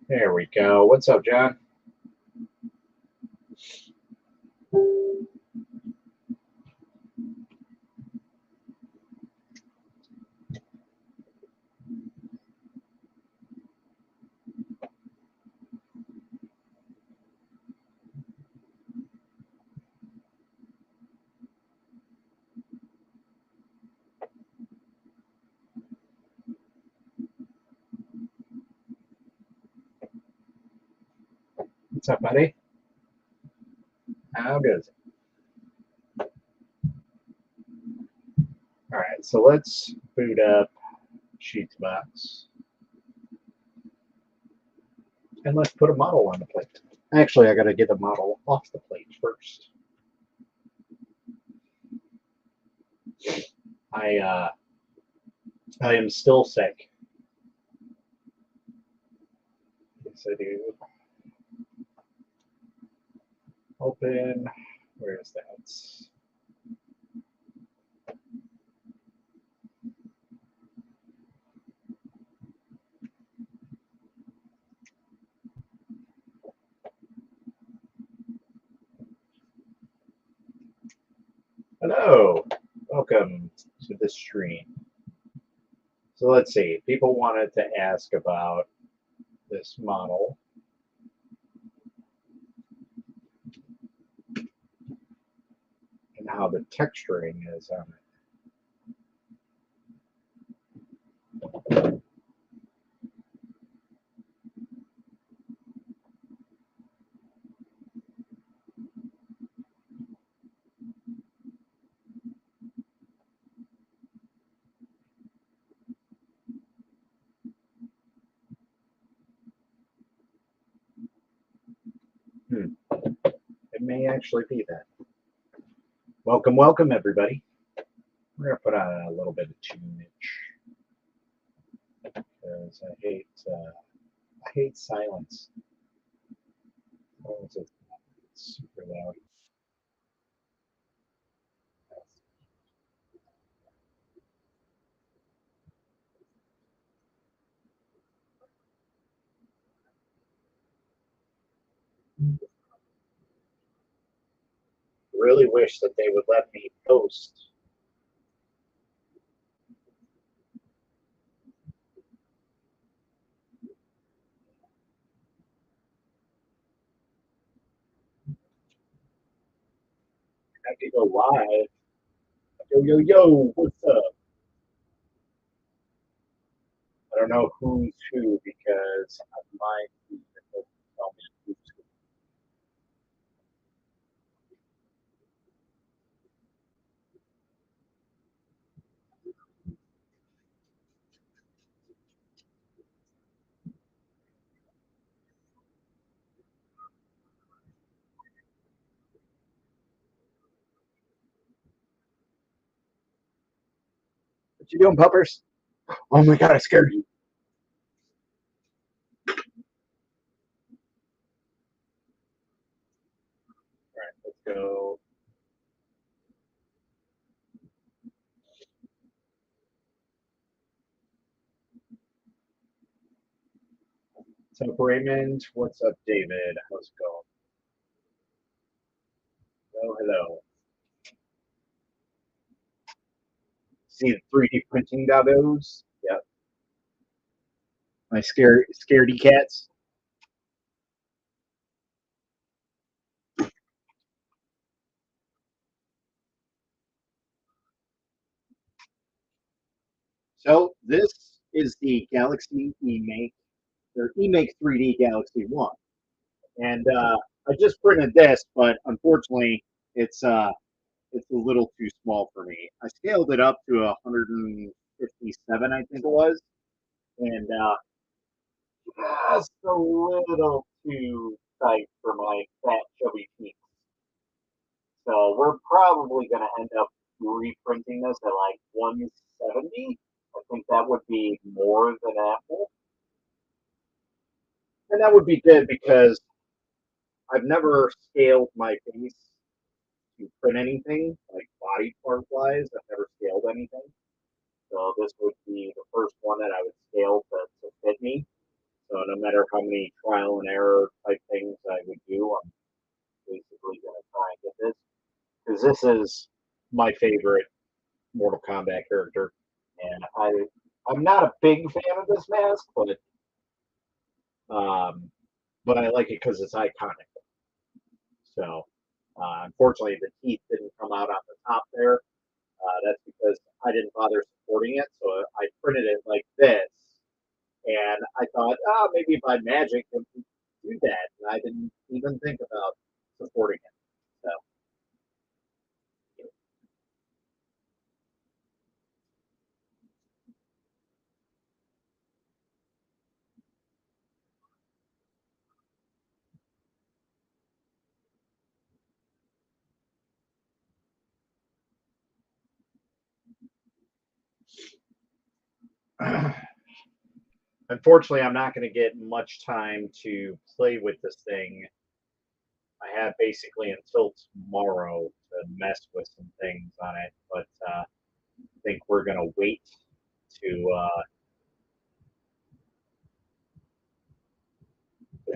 There we go. What's up, John? What's up, buddy? How goes it? All right, so let's boot up Sheetsbox. And let's put a model on the plate. Actually, I got to get the model off the plate first. I am still sick. Yes, I do. Open. Where is that? Hello. Welcome to the stream. So let's see. People wanted to ask about this model. And how the texturing is on it. It may actually be that. Welcome, welcome, everybody. We're going to put on a little bit of tunage because I hate silence. Oh, it's super loud. Really wish that they would let me post. I could go live. Yo, yo, yo, what's up? I don't know who's who because my feed doesn't tell me who's who. What you doing, puppers? Oh my god, I scared you. All right, let's go. What's up, Raymond? What's up, David? How's it going? Hello, hello. See the 3D printing doggos? Yep. My scaredy cats. So this is the Galaxy eMake, or emake3d Galaxy One, and I just printed this, but unfortunately, it's a little too small for me. I scaled it up to 157, I think it was, and just a little too tight for my fat, chubby feet. So we're probably going to end up reprinting this at like 170. I think that would be more than Apple. And that would be good because I've never scaled my face to print anything, like body part wise. I've never scaled anything. So this would be the first one that I would scale to fit me. So no matter how how many trial and error type things I would do. I'm basically going to try and get this because this is my favorite Mortal Kombat character, and I'm not a big fan of this mask, um, but I like it because it's iconic. So unfortunately, the teeth didn't come out on the top there. That's because I didn't bother supporting it, so I printed it like this, and I thought, oh, maybe by magic it would do that, and I didn't even think about supporting it. So. Unfortunately, I'm not going to get much time to play with this thing. I have basically until tomorrow to mess with some things on it, but I think we're going to wait to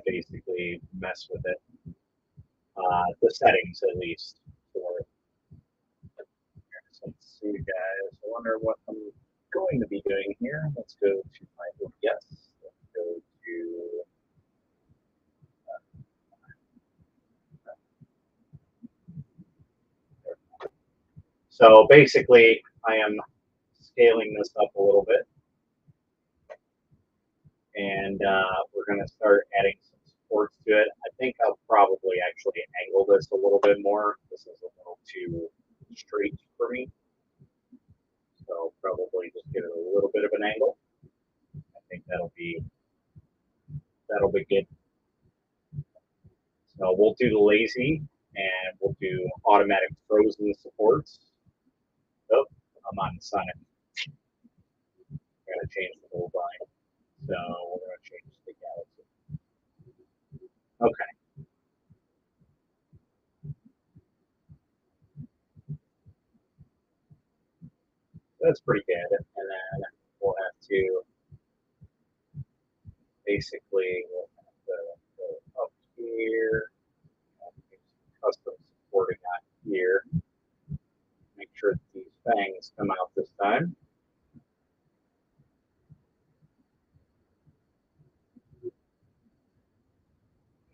basically mess with it. The settings, at least, for it. So let's see, guys. I wonder what I'm going to be doing here. Let's go to my OBS. Let's go to. So basically, I am scaling this up a little bit, and we're going to start adding some supports to it. I think I'll probably actually angle this a little bit more. This is a little too straight for me, so probably just give it a little bit of an angle. I think that'll be good. So we'll do the lazy, and we'll do automatic frozen supports. Oh, I'm on Sonic. Gotta change the whole line. So we're gonna change the galaxy. Okay, that's pretty good. And then we'll have to basically we'll have to go up here, custom supporting on here. Make sure that these fangs come out this time.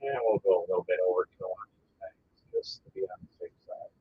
And we'll go a little bit over to one of these fangs just to be on the safe side.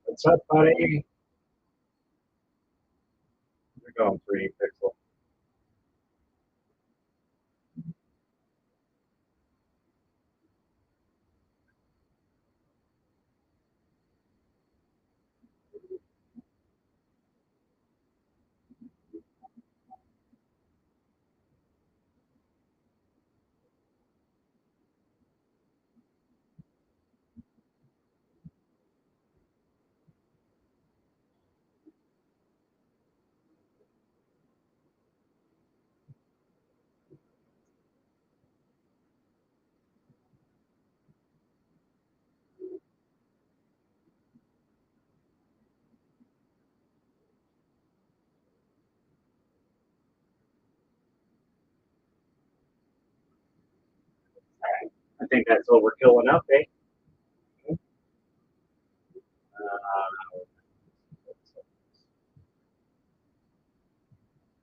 What's up, buddy? We're going 3D pixel. I think that's overkill enough, eh?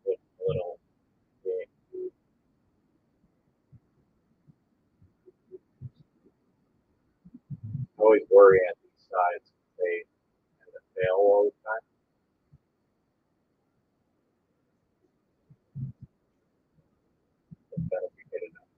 A little bit. I always worry at these sides. They tend to fail all the time. But that'll be good enough.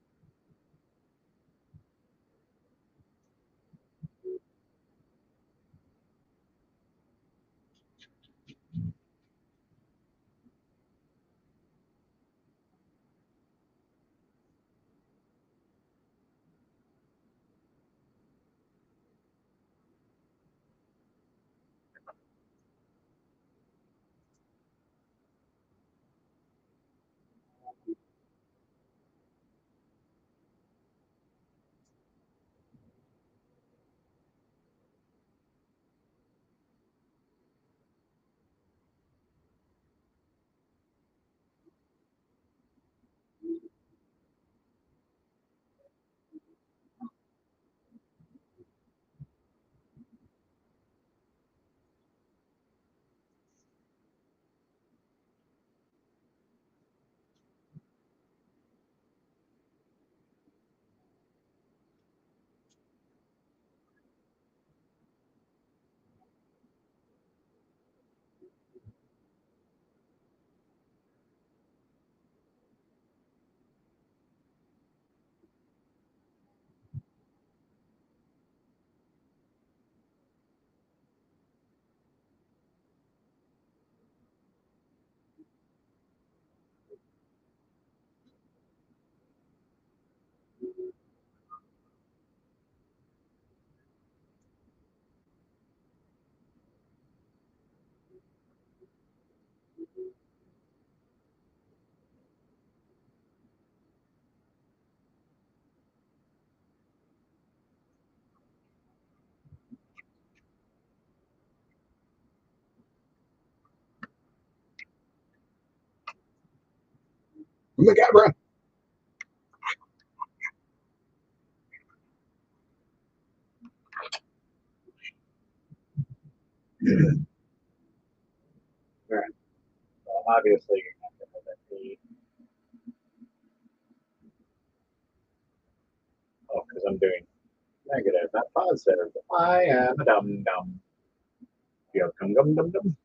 Oh my God, bro. Right. Well, obviously, you're not going to let me. Oh, because I'm doing negative, not positive. I am a dum dum. Yo, dum dum dum dum.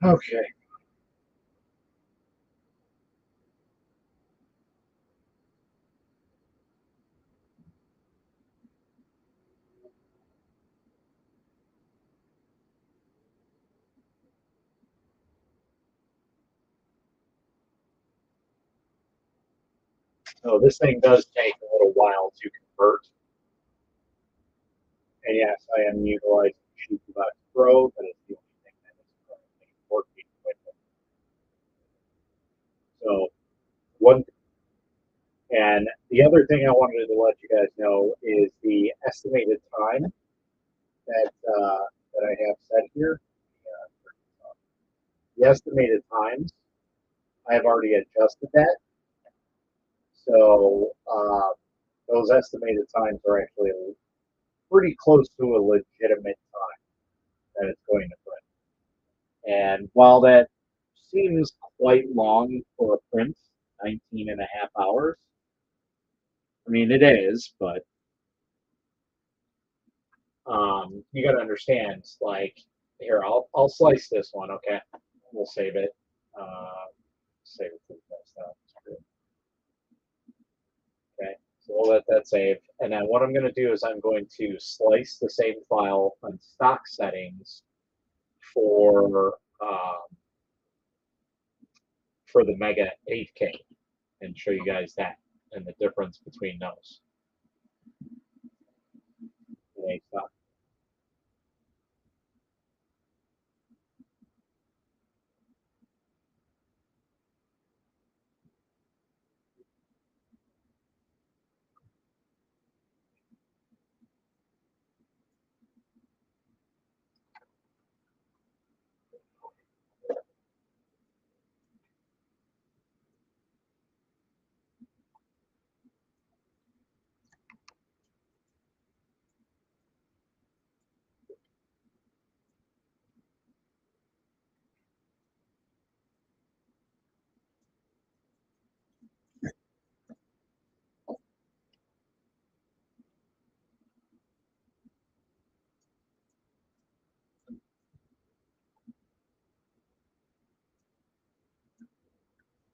Okay. So this thing does take a little while to convert. And yes, I am utilizing Shikubox Pro, but it's the only thing that is currently working with it. So one, and the other thing I wanted to let you guys know is the estimated time that I have set here. The estimated times, I have already adjusted that. So those estimated times are actually pretty close to a legitimate time that it's going to print. And while that seems quite long for a print, 19 and a half hours, I mean, it is, but you got to understand, like, here, I'll slice this one, okay? We'll save it. Save it to the desktop. Okay, so we'll let that save. And then what I'm going to do is I'm going to slice the same file on stock settings for the Mega 8K and show you guys that and the difference between those. Okay, stop.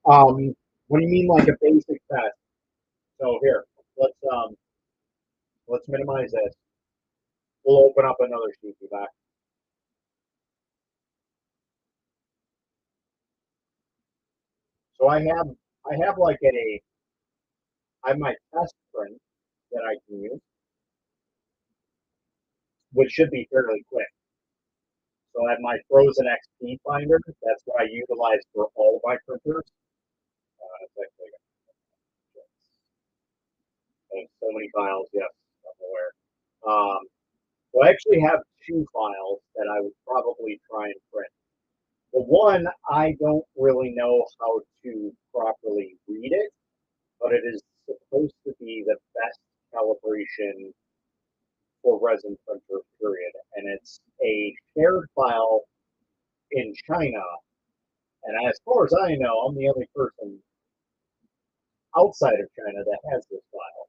What do you mean like a basic test? So here, let's minimize this. We'll open up another sheet back. So I have like I have my test print that I can use, which should be fairly quick. So I have my Frozen XP finder. That's what I utilize for all of my printers. I have so many files. Yes, I'm aware. So I actually have two files that I would probably try and print. The one, I don't really know how to properly read it, but it is supposed to be the best calibration for resin printer, period. And it's a shared file in China. And as far as I know, I'm the only person outside of China that has this file.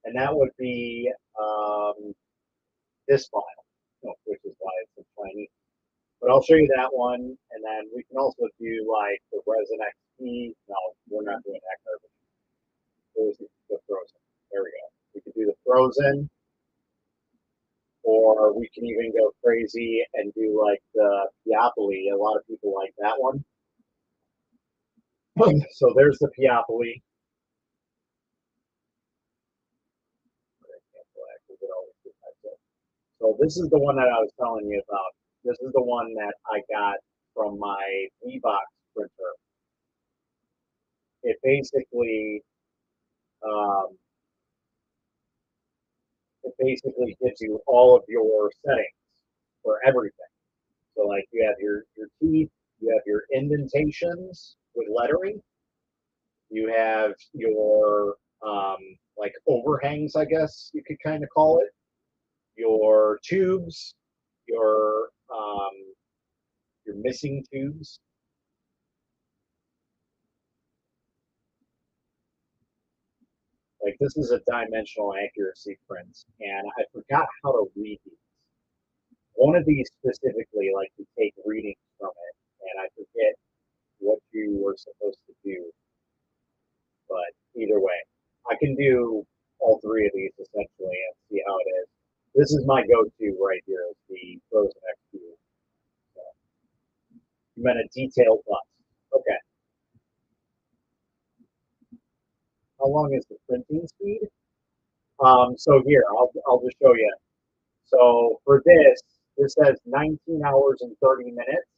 And that would be this file, which is why it's in Chinese. But I'll show you that one, and then we can also do like the Resin XP. No, we're not doing that garbage. There's the Frozen. There we go. We could do the Frozen, or we can even go crazy and do like the Piapoli. A lot of people like that one. So there's the Piapoli. So this is the one that I was telling you about. This is the one that I got from my V-Box printer. It basically um, gives you all of your settings for everything. So like you have your teeth, you have your indentations with lettering, you have your like overhangs, I guess you could kind of call it, your tubes, your missing tubes. Like this is a dimensional accuracy print, and I forgot how to read these. One of these specifically, like to take readings from it, and I forget what you were supposed to do. But either way, I can do all three of these essentially and see how it is. This is my go-to right here, is the Frozen XP. So, you meant a detailed bus. Okay. how long is the printing speed? So here, I'll just show you. So for this says 19 hours and 30 minutes,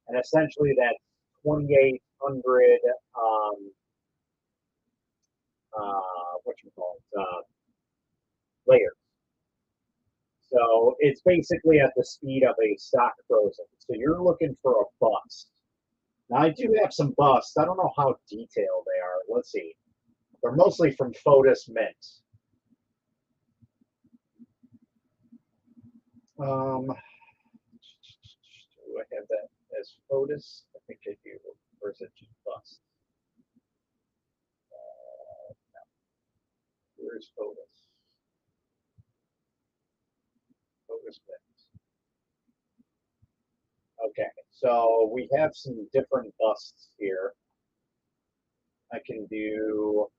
and essentially that's 2,800 what you call it, layers. So it's basically at the speed of a stock frozen. So you're looking for a bust. Now I do have some busts. I don't know how detailed they are. Let's see. They're mostly from Fotis Mint. Do I have that as Fotis? I think I do. Or is it just bust? No. Where's Fotis? Fotis Mint. Okay, so we have some different busts here. I can do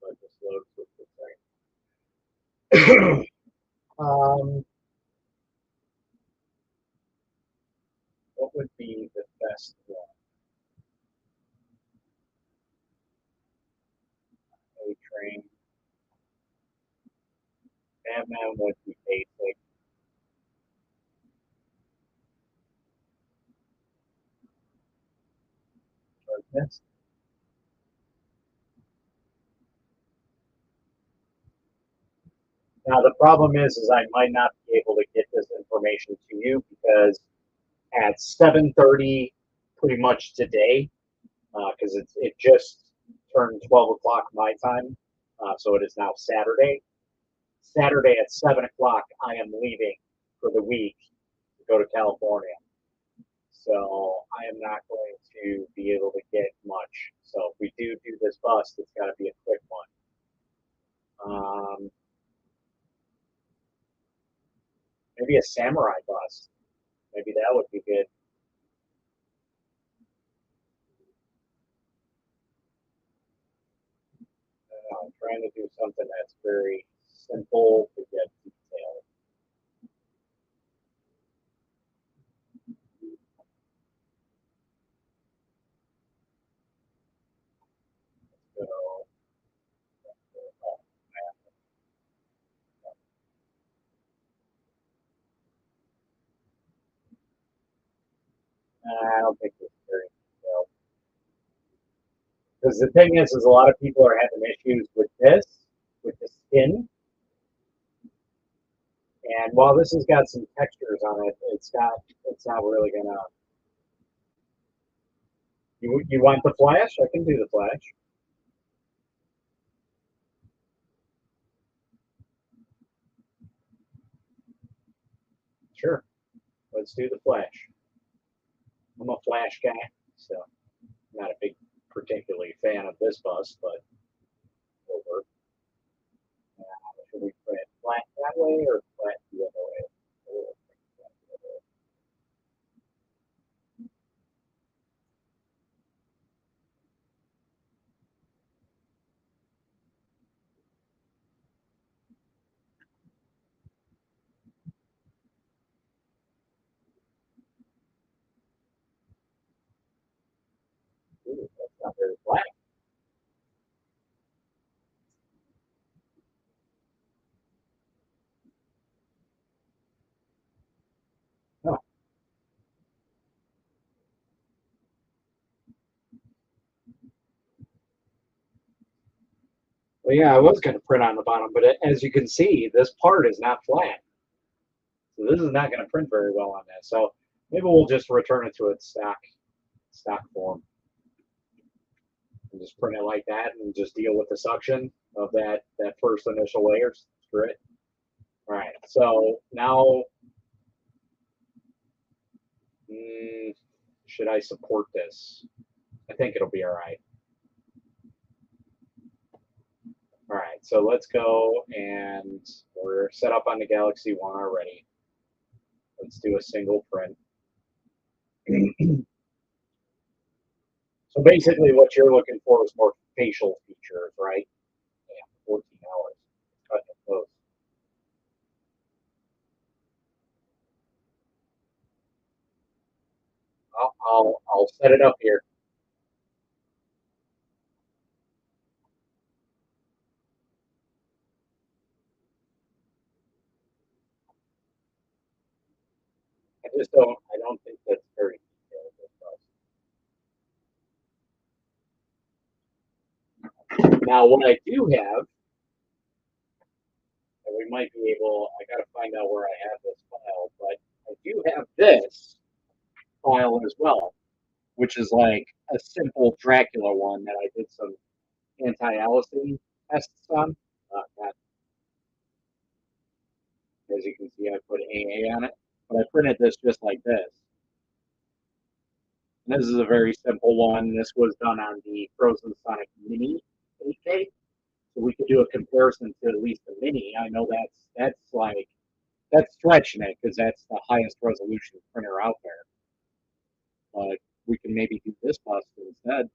let this load for a second. What would be the best one? A train. Batman would be basic. Darkness. Now the problem is I might not be able to get this information to you because at 7:30, pretty much today, because it just turned 12 o'clock my time, so it is now Saturday. Saturday at 7 o'clock, I am leaving for the week to go to California. So I am not going to be able to get much. So if we do this bust, it's got to be a quick one. Maybe a samurai bust. Maybe that would be good. I'm trying to do something that's very simple to get detailed. So, oh, I don't think it's very detailed. Because the thing is a lot of people are having issues with this, with the skin. And while this has got some textures on it, it's not really gonna. You want the flash? I can do the flash. Sure. Let's do the flash. I'm a flash guy, so I'm not a big particularly fan of this bus, but it'll work. Should we put it flat that way or flat the other way? Ooh, that's not very flat. Huh. Well, yeah, I was going to print on the bottom, but as you can see, this part is not flat. So this is not going to print very well on that. So maybe we'll just return it to its stock form. And just print it like that and just deal with the suction of that first initial layer. Screw it. All right, so now should I support this? I think it'll be all right. All right, so let's go, and we're set up on the Galaxy One already. Let's do a single print. So basically what you're looking for is more facial features, right? Yeah, 14 hours. Cutting it close. I'll set it up here. I don't think that's very detailed. Now, what I do have, and we might be able, I got to find out where I have this file, but I do have this file as well, which is like a simple Dracula one that I did some anti-aliasing tests on. As you can see, I put AA on it, but I printed this just like this. And this is a very simple one. This was done on the Frozen Sonic Mini 8K, so we could do a comparison to at least the Mini. I know that's stretching it because that's the highest resolution printer out there, but we can maybe do this bus instead.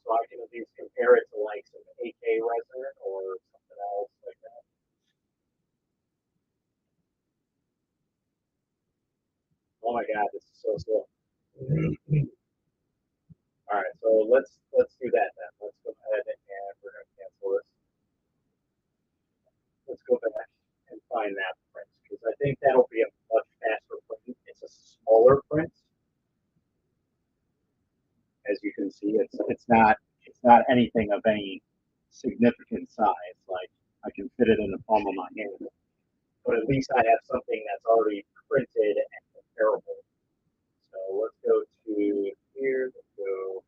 So I can at least compare it to like some 8K resin or something else like that. Oh my god, this is so slow. All right, so let's do that then. Let's go ahead and we're gonna cancel this. Let's go back and find that print because I think that'll be a much faster print. It's a smaller print. As you can see, it's not anything of any significant size. Like I can fit it in the palm of my hand, but at least I have something that's already printed and comparable. So let's go to here. Let's go.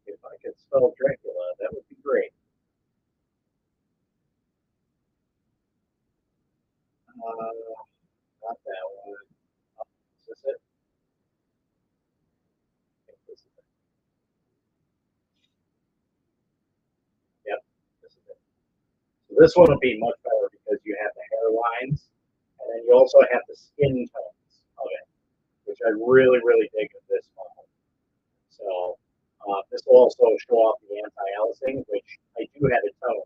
If I could spell Dracula, that would be great. Not that one. Is this it? This is it. Yep, this is it. So this one will be much better because you have the hairlines, and then you also have the skin tones of it, which I really, really dig of this model. So this will also show off the anti-aliasing, which I do have a tone.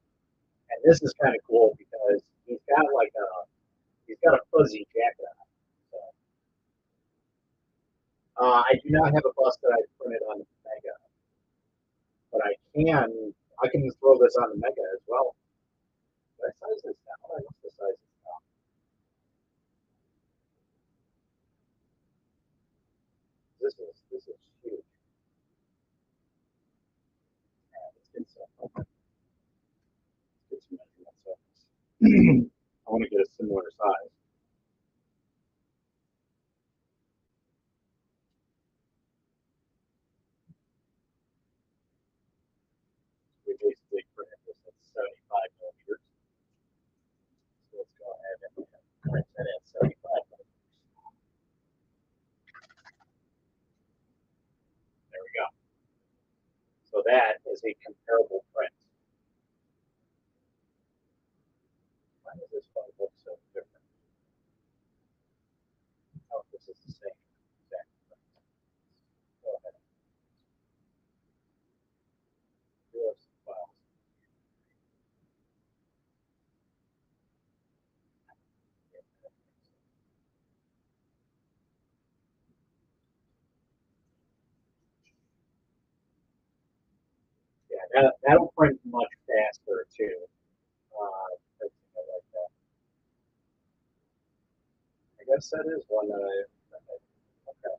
And this is kind of cool because he's got a fuzzy jacket on. So, I do not have a bus that I printed on the Mega, but I can just throw this on the Mega as well. Did I size this down? I must have sized this down. This is huge. Let's get some measurements of this. I want to get a similar size. We basically printed this at 75 millimeters. So let's go ahead and print that at 75 millimeters. There we go. So that is a comparable print. Why does this one look so different? Oh, this is the same exact print. Go ahead. Here's the files. Yeah, that'll print much faster too. Like that. I guess that is one that okay.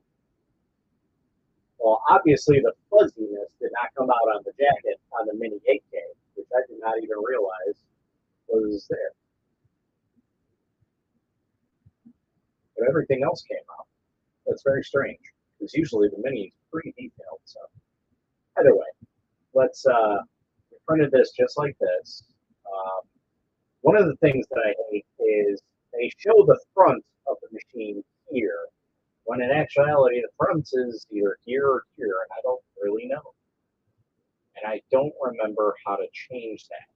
Well, obviously the fuzziness did not come out on the jacket on the Mini 8K, which I did not even realize was there. But everything else came out. That's very strange because usually the Mini is pretty detailed. So either way, let's we printed this just like this. One of the things that I hate is they show the front of the machine here, when in actuality the front is either here or here, and I don't really know. And I don't remember how to change that.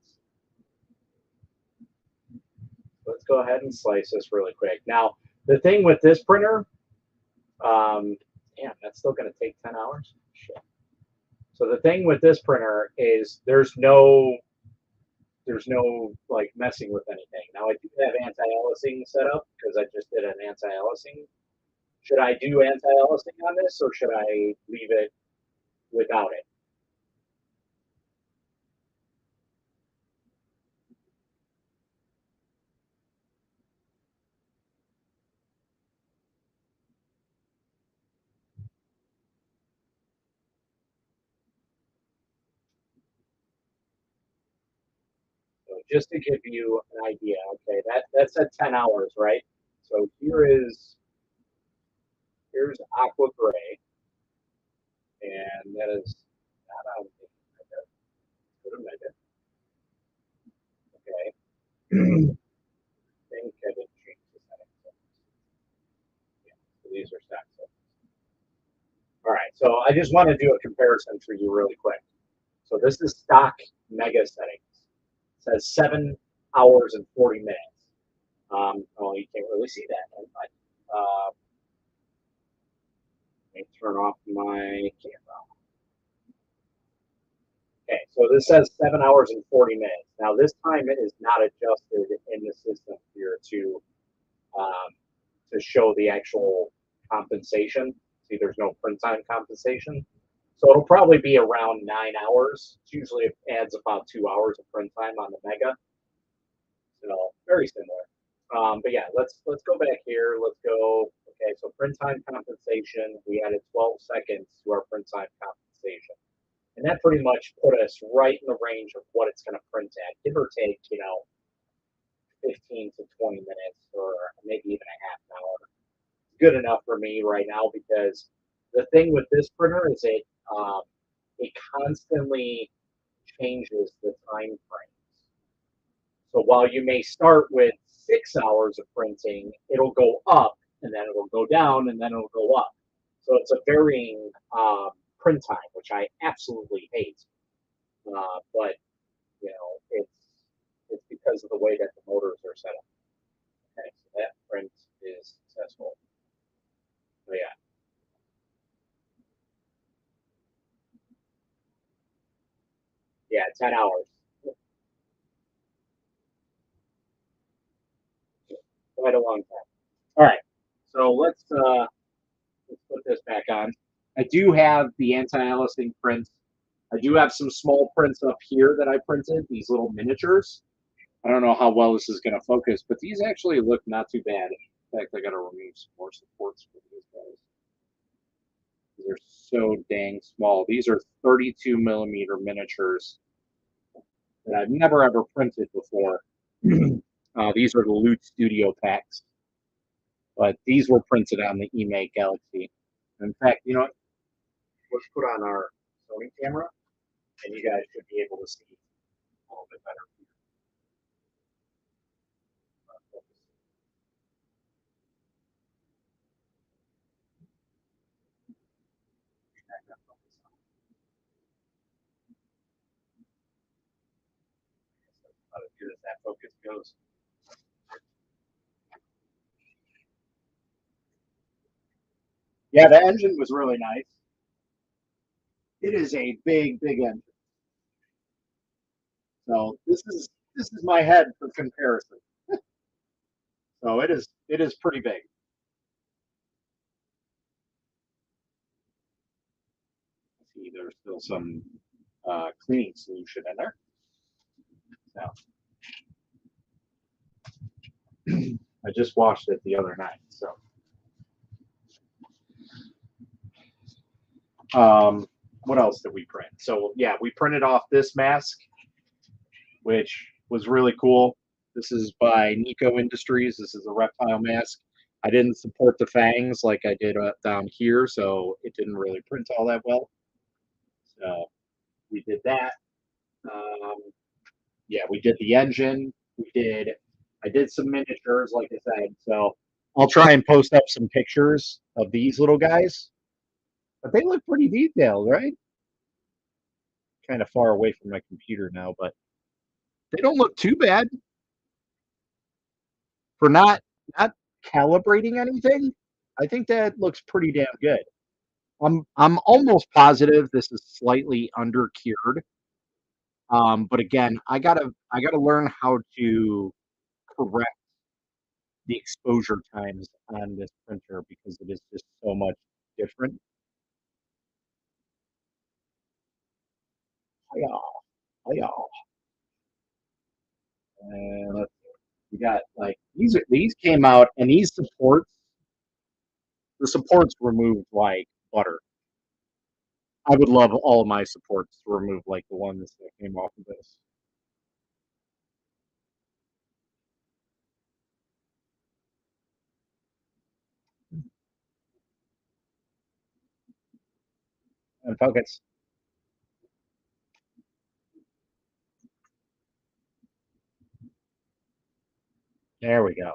Let's go ahead and slice this really quick. Now, the thing with this printer, damn, that's still going to take 10 hours? Shit. So the thing with this printer is there's no like messing with anything. Now I do have anti-aliasing set up because I just did an anti-aliasing. Should I do anti-aliasing on this, or should I leave it without it? So just to give you an idea, okay, that's at 10 hours, right? So here's aqua gray, and that is not on the mega. Okay, I think I didn't change the settings. Yeah, so these are stock settings. All right, so I just want to do a comparison for you really quick. So this is stock mega settings. It says 7 hours and 40 minutes. Oh, you can't really see that. But, let me turn off my camera. Okay, so this says 7 hours and 40 minutes. Now this time it is not adjusted in the system here um, to show the actual compensation. See, there's no print time compensation. So it'll probably be around 9 hours. It's usually it adds about 2 hours of print time on the mega. So very similar. But yeah, let's go back here. Let's go. Okay, so print time compensation. We added 12 seconds to our print time compensation, and that pretty much put us right in the range of what it's going to print at, give or take, 15 to 20 minutes, or maybe even a half an hour. Good enough for me right now because the thing with this printer is it constantly changes the time frame. So while you may start with 6 hours of printing, it'll go up and then it'll go down and then it'll go up. So it's a varying print time, which I absolutely hate. But it's because of the way that the motors are set up. Okay, so that print is successful. So yeah. Yeah, 10 hours. Quite a long time. All right. So let's put this back on. I do have the anti-aliasing prints. I do have some small prints up here that I printed, these little miniatures. I don't know how well this is going to focus, but these actually look not too bad. In fact, I got to remove some more supports for these guys. These are so dang small. These are 32 millimeter miniatures that I've never ever printed before. These are the Loot Studio packs, but these were printed on the emake Galaxy. In fact, you know what? Let's put on our Sony camera, and you guys should be able to see a little bit better. How to do this, that focus goes. Yeah, the engine was really nice. It is a big, big engine. So this is my head for comparison. So it is pretty big. See, there's still some cleaning solution in there. Now, I just washed it the other night. So, what else did we print? So yeah, we printed off this mask, which was really cool. This is by Nico Industries. This is a reptile mask. I didn't support the fangs like I did down here, so it didn't really print all that well. So we did that. Um, yeah, we did the engine. I did some miniatures, like I said. So I'll try and post up some pictures of these little guys. But they look pretty detailed, right? Kind of far away from my computer now, but they don't look too bad for not calibrating anything. I think that looks pretty damn good. I'm almost positive this is slightly under cured. But again, I gotta learn how to correct the exposure times on this printer because it is just so much different. Hiya, hiya. And we got like these came out and these supports, the supports removed like butter. I would love all of my supports to remove like the ones that came off of this. And focus. There we go.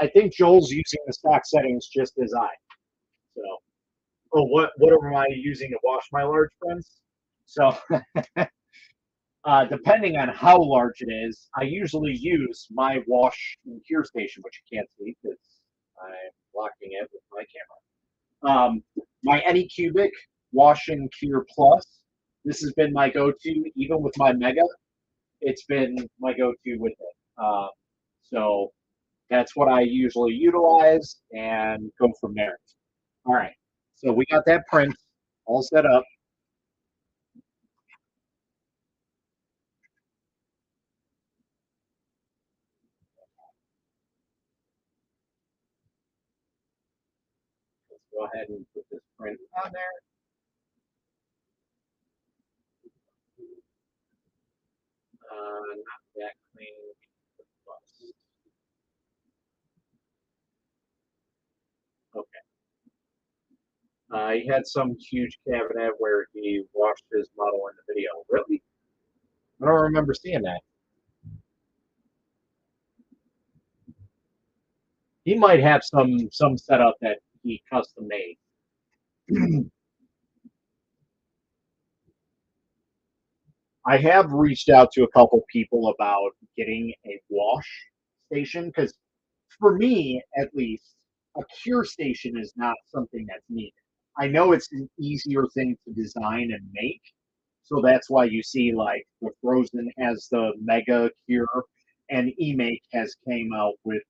I think Joel's using the stock settings just as I. So, oh, what am I using to wash my large prints? So, depending on how large it is, I usually use my wash and cure station, which you can't see because I'm blocking it with my camera. My AnyCubic Wash and Cure Plus. This has been my go-to, even with my Mega. It's been my go-to with it. So that's what I usually utilize and go from there. All right. So we got that print all set up. Let's go ahead and put this print on there. Not that clean. Okay. He had some huge cabinet where he washed his model in the video. Really? I don't remember seeing that. He might have some setup that he custom made. I have reached out to a couple people about getting a wash station because, for me at least, a cure station is not something that's needed. I know it's an easier thing to design and make, so that's why you see like the Frozen has the Mega Cure, and Emake has came out with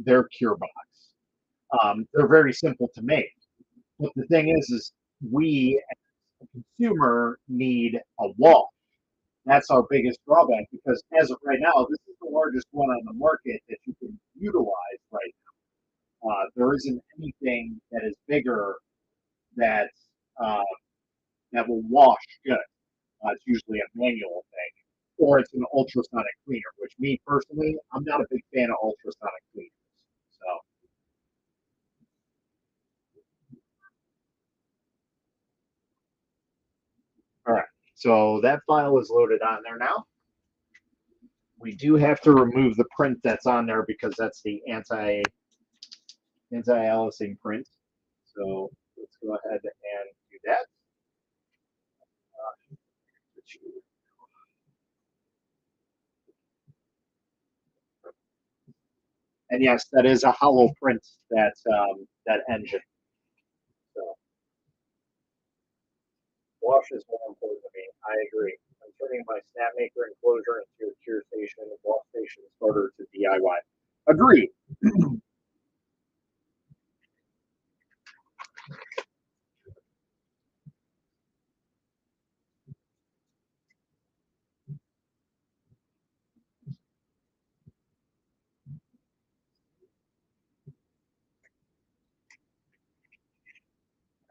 their Cure box. They're very simple to make, but the thing is we as a consumer need a wash. That's our biggest drawback because as of right now, this is the largest one on the market that you can utilize right now. There isn't anything that is bigger that uh, that will wash good. It's usually a manual thing, or it's an ultrasonic cleaner. Which me personally, I'm not a big fan of ultrasonic cleaners. So, all right. So that file is loaded on there now. We do have to remove the print that's on there because that's the anti-aliasing print. So let's go ahead and do that. And yes, that is a hollow print, that engine. So wash is more important to me. I agree. I'm turning my Snapmaker enclosure into a cure station. Wash station is harder to DIY. Agree.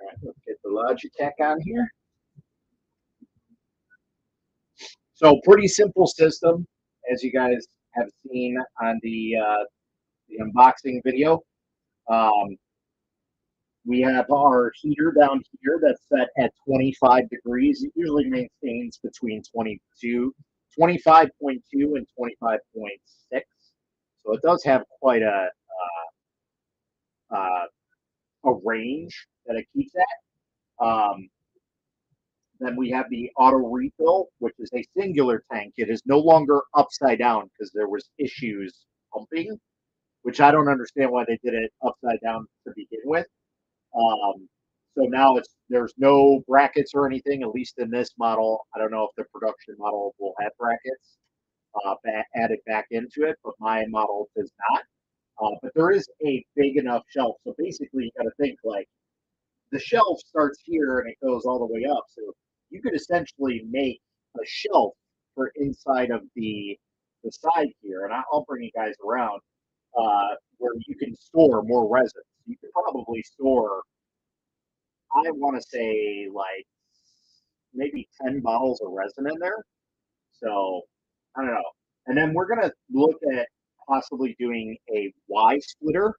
All right, let's get the Logitech on here. So pretty simple system, as you guys have seen on the unboxing video. Um, we have our heater down here that's set at 25 degrees. It usually maintains between 25.2 and 25.6. So it does have quite uh, a range that it keeps at. Then we have the auto refill, which is a singular tank. It is no longer upside down because there was issues a pumping, which I don't understand why they did it upside down to begin with. So now there's no brackets or anything, at least in this model. I don't know if the production model will have brackets added back into it, but my model does not. But there is a big enough shelf. So basically, you got to think like the shelf starts here and it goes all the way up. So you could essentially make a shelf for inside of the side here, and I'll bring you guys around where you can store more resin. You could probably store, I want to say, like maybe 10 bottles of resin in there. So I don't know. And then we're gonna look at possibly doing a Y splitter,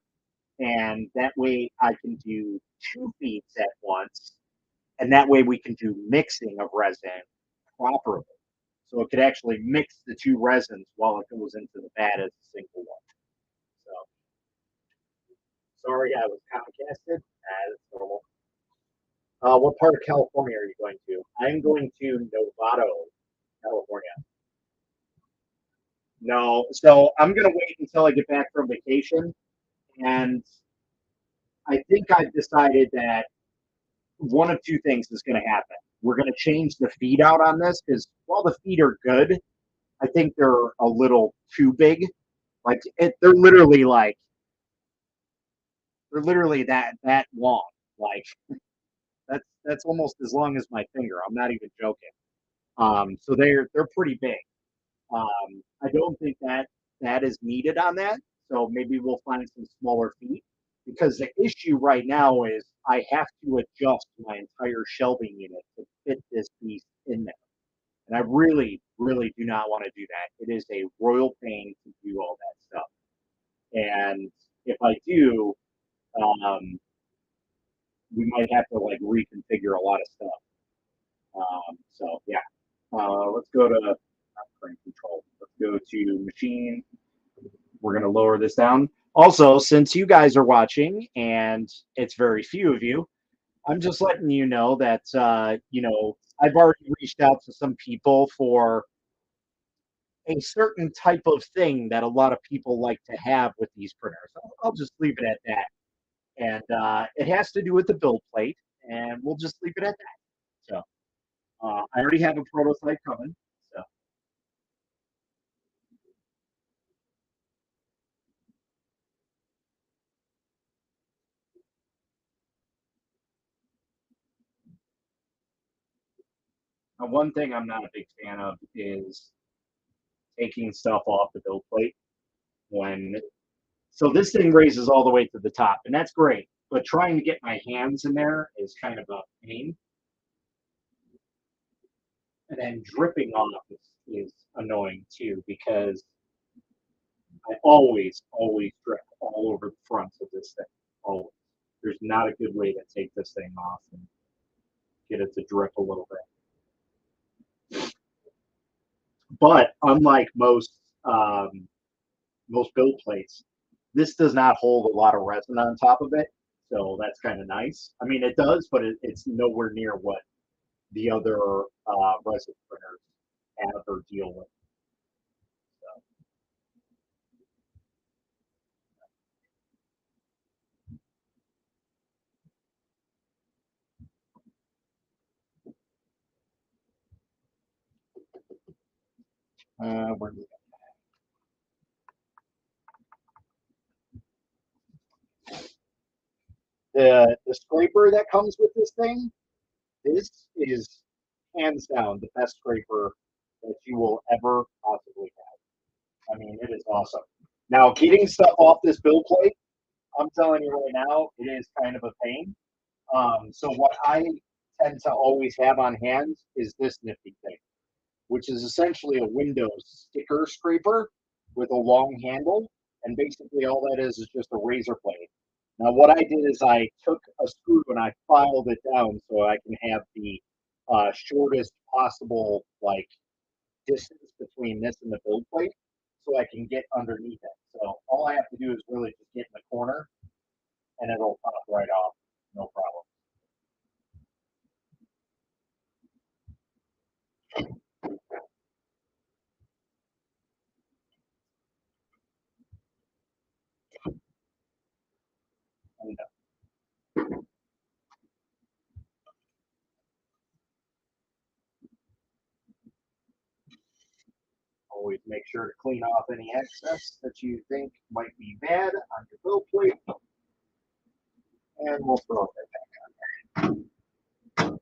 and that way I can do two feeds at once, and that way we can do mixing of resin properly. So it could actually mix the two resins while it goes into the vat as a single one. So sorry, I was Comcasted. That's normal. What part of California are you going to? I'm going to Novato, California. No, so I'm gonna wait until I get back from vacation, and I think I've decided that one of two things is going to happen. We're going to change the feed out on this because while the feet are good, I think they're a little too big. Like they're literally that long. Like that's almost as long as my finger. I'm not even joking. So they're pretty big. I don't think that is needed on that. So maybe we'll find some smaller feet because the issue right now is I have to adjust my entire shelving unit to fit this piece in there. And I really, really do not want to do that. It is a royal pain to do all that stuff. And if I do, um, we might have to like reconfigure a lot of stuff. So yeah, let's go to frame control. Let's go to machine. We're going to lower this down. Also, since you guys are watching, and it's very few of you, I'm just letting you know that, I've already reached out to some people for a certain type of thing that a lot of people like to have with these printers. I'll just leave it at that. And it has to do with the build plate, and we'll just leave it at that. So I already have a prototype coming. So one thing I'm not a big fan of is taking stuff off the build plate when so this thing raises all the way to the top, and that's great. But trying to get my hands in there is kind of a pain. And then dripping off is annoying too because I always drip all over the front of this thing. Always. There's not a good way to take this thing off and get it to drip a little bit. But unlike most build plates, this does not hold a lot of resin on top of it, so that's kind of nice. I mean, it does, but it's nowhere near what the other resin printers have or deal with. Where the scraper that comes with this thing, this is hands down the best scraper that you will ever possibly have. I mean, it is awesome. Now, getting stuff off this build plate, I'm telling you right now, it is kind of a pain. So what I tend to always have on hand is this nifty thing, which is essentially a Windows sticker scraper with a long handle. And basically all that is just a razor blade. Now, what I did is I took a screw and I filed it down so I can have the shortest possible like distance between this and the build plate so I can get underneath it. So all I have to do is really just get in the corner and it'll pop right off. No problem. make sure to clean off any excess that you think might be bad on your build plate. And we'll throw it back on there.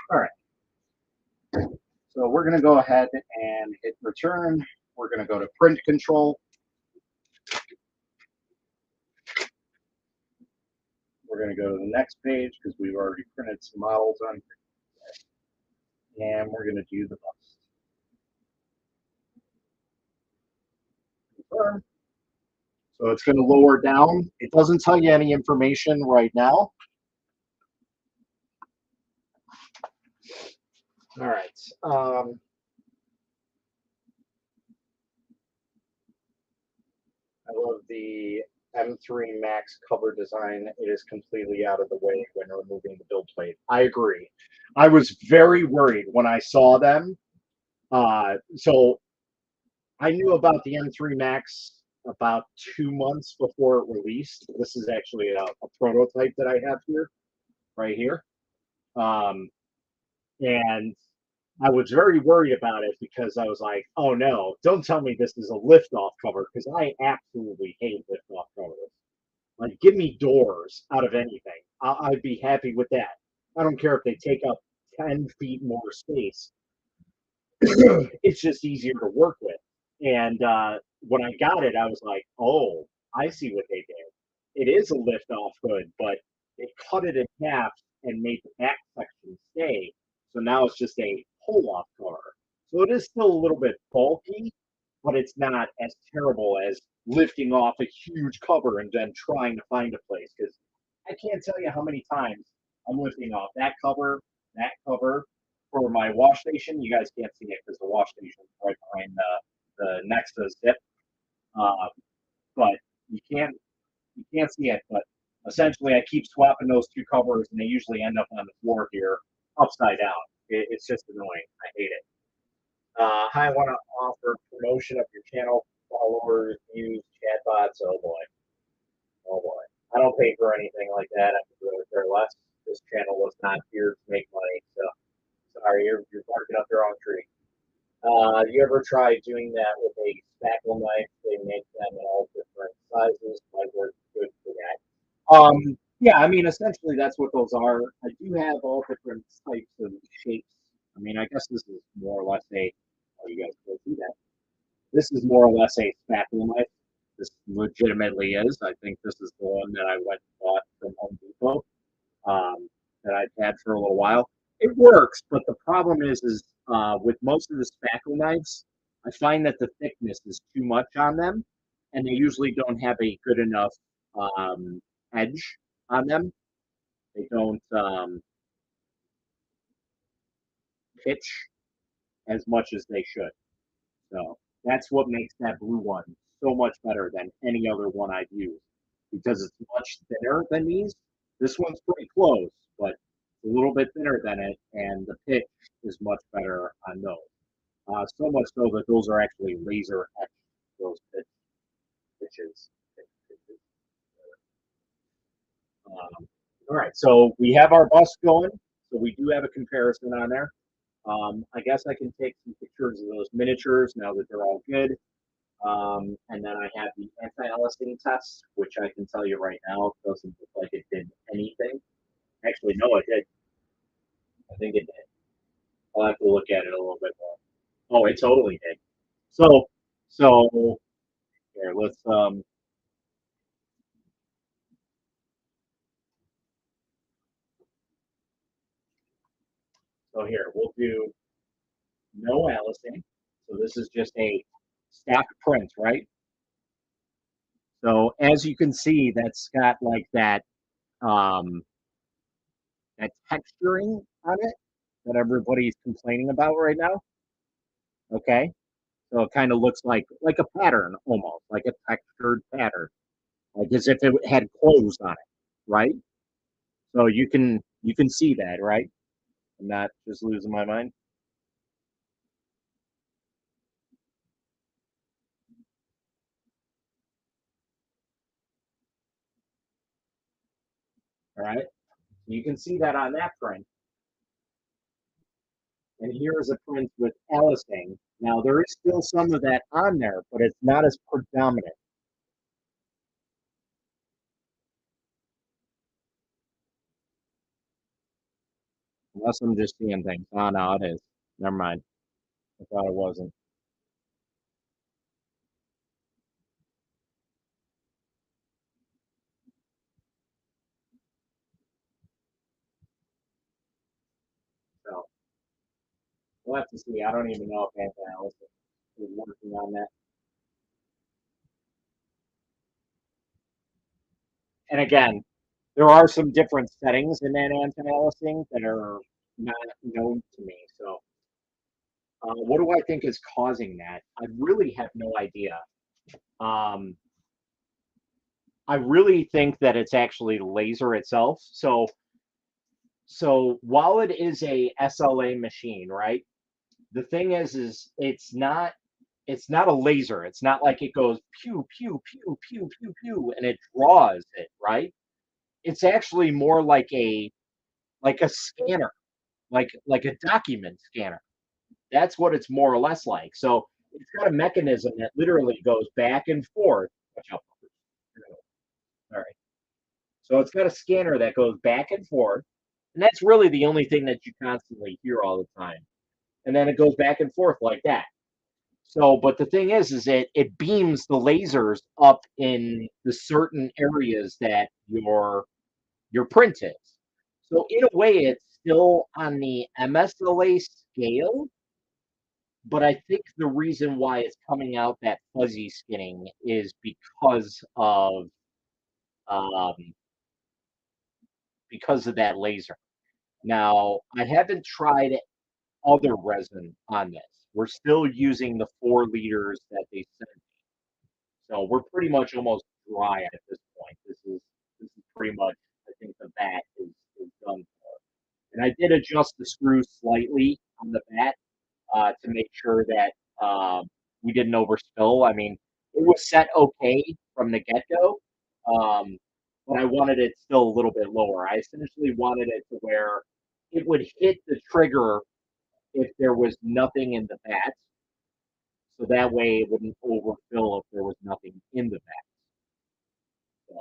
All right. So we're going to go ahead and hit return. We're going to go to print control. We're going to go to the next page because we've already printed some models on here. And we're going to do the bust. Confirm. So it's going to lower down. It doesn't tell you any information right now. All right. I love the M3 Max cover design. It is completely out of the way when removing the build plate. I agree. I was very worried when I saw them. So I knew about the M3 Max about 2 months before it released. This is actually a prototype that I have here, right here. And I was very worried about it because I was like, oh no, don't tell me this is a lift-off cover, because I absolutely hate lift-off covers. Like, give me doors out of anything. I'd be happy with that. I don't care if they take up 10 feet more space. It's just easier to work with. And when I got it, I was like, oh, I see what they did. It is a lift-off hood, but they cut it in half and made the back section stay. So now it's just a pull-off cover. So it is still a little bit bulky, but it's not as terrible as lifting off a huge cover and then trying to find a place. Because I can't tell you how many times I'm lifting off that cover, for my wash station. You guys can't see it because the wash station is right behind the next to the zip. But you can't see it. But essentially, I keep swapping those two covers, and they usually end up on the floor here, upside down. It's just annoying. I hate it. Hi, I want to offer promotion of your channel, followers, views, chatbots. Oh boy, oh boy. I don't pay for anything like that. I could really care less. This channel was not here to make money, so sorry, you're barking up your own tree. You ever try doing that with a spackle knife? They make them in all different sizes. Might work good for that. Yeah, I mean, essentially that's what those are. I do have all different types of shapes. I mean, I guess this is more or less a. Oh, you guys can see that. This is more or less a spackle knife. This legitimately is. I think this is the one that I went and bought from Home Depot. That I've had for a little while. It works, but the problem is with most of the spackle knives, I find that the thickness is too much on them, and they usually don't have a good enough edge on them. They don't pitch as much as they should. So that's what makes that blue one so much better than any other one I've used, because it's much thinner than these. This one's pretty close, but a little bit thinner than it, and the pitch is much better on those. So much so that those are actually laser etched, those pitches. All right, so we have our bus going, so we do have a comparison on there. I guess I can take some pictures of those miniatures now that they're all good. And then I have the anti-aliasing test, which I can tell you right now doesn't look like it did anything. Actually, no, it did. I think it did. I'll have to look at it a little bit more. Oh, it totally did. So here, let's so here we'll do no aliasing. So this is just a stack print, right? So as you can see, that's got like that that texturing on it that everybody's complaining about right now. Okay, so it kind of looks like a pattern almost, like a textured pattern, like as if it had clothes on it, right? So you can see that, right? I'm not just losing my mind. All right. You can see that on that print. And here is a print with Alising. Now, there is still some of that on there, but it's not as predominant. Unless I'm just seeing things. Oh, no, it is. Never mind. I thought it wasn't. So we'll have to see. I don't even know if anti-Alising is working on that. And again, there are some different settings in that anti-Alising that are not known to me. So what do I think is causing that? I really have no idea. Um, I really think that it's actually laser itself. So while it is a SLA machine, right? The thing is it's not a laser. It's not like it goes pew pew pew pew pew pew and it draws it, right? It's actually more like a scanner, like a document scanner. That's what it's more or less like. So it's got a mechanism that literally goes back and forth. Watch out. All right. So it's got a scanner that goes back and forth, and that's really the only thing that you constantly hear all the time. And then it goes back and forth like that. So, but the thing is it beams the lasers up in the certain areas that your print is. So in a way, it's still on the MSLA scale, but I think the reason why it's coming out that fuzzy skinning is um, because of that laser. Now, I haven't tried other resin on this. We're still using the 4 liters that they sent me. So we're pretty much almost dry at this point. This is pretty much, I think the bat is done for. And I did adjust the screws slightly on the bat to make sure that we didn't overspill. I mean, it was set okay from the get-go, um, but I wanted it still a little bit lower. I essentially wanted it to where it would hit the trigger if there was nothing in the bat, so that way it wouldn't overfill if there was nothing in the bat. So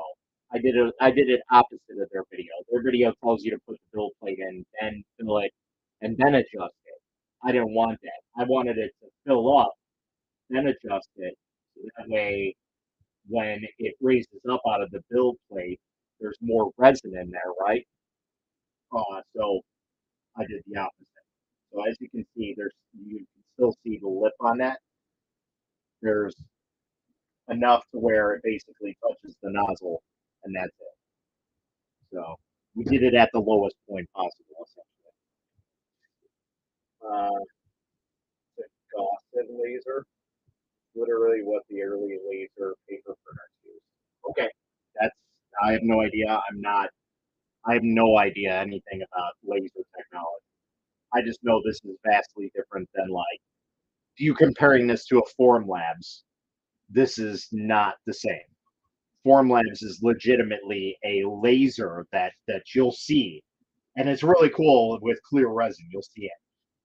I did it opposite of their video. Their video tells you to put the build plate in, then fill it, and then adjust it. I didn't want that. I wanted it to fill up, then adjust it. So that way, when it raises up out of the build plate, there's more resin in there, right? So I did the opposite. So as you can see, you can still see the lip on that. There's enough to where it basically touches the nozzle, and that's it. So we did it at the lowest point possible, essentially. The Gaussian laser, literally what the early laser paper printers used. Okay, that's I have no idea. I have no idea anything about laser technology. I just know this is vastly different than like if you comparing this to a Form Labs, this is not the same. Formlabs is legitimately a laser that you'll see, and it's really cool with clear resin. You'll see it.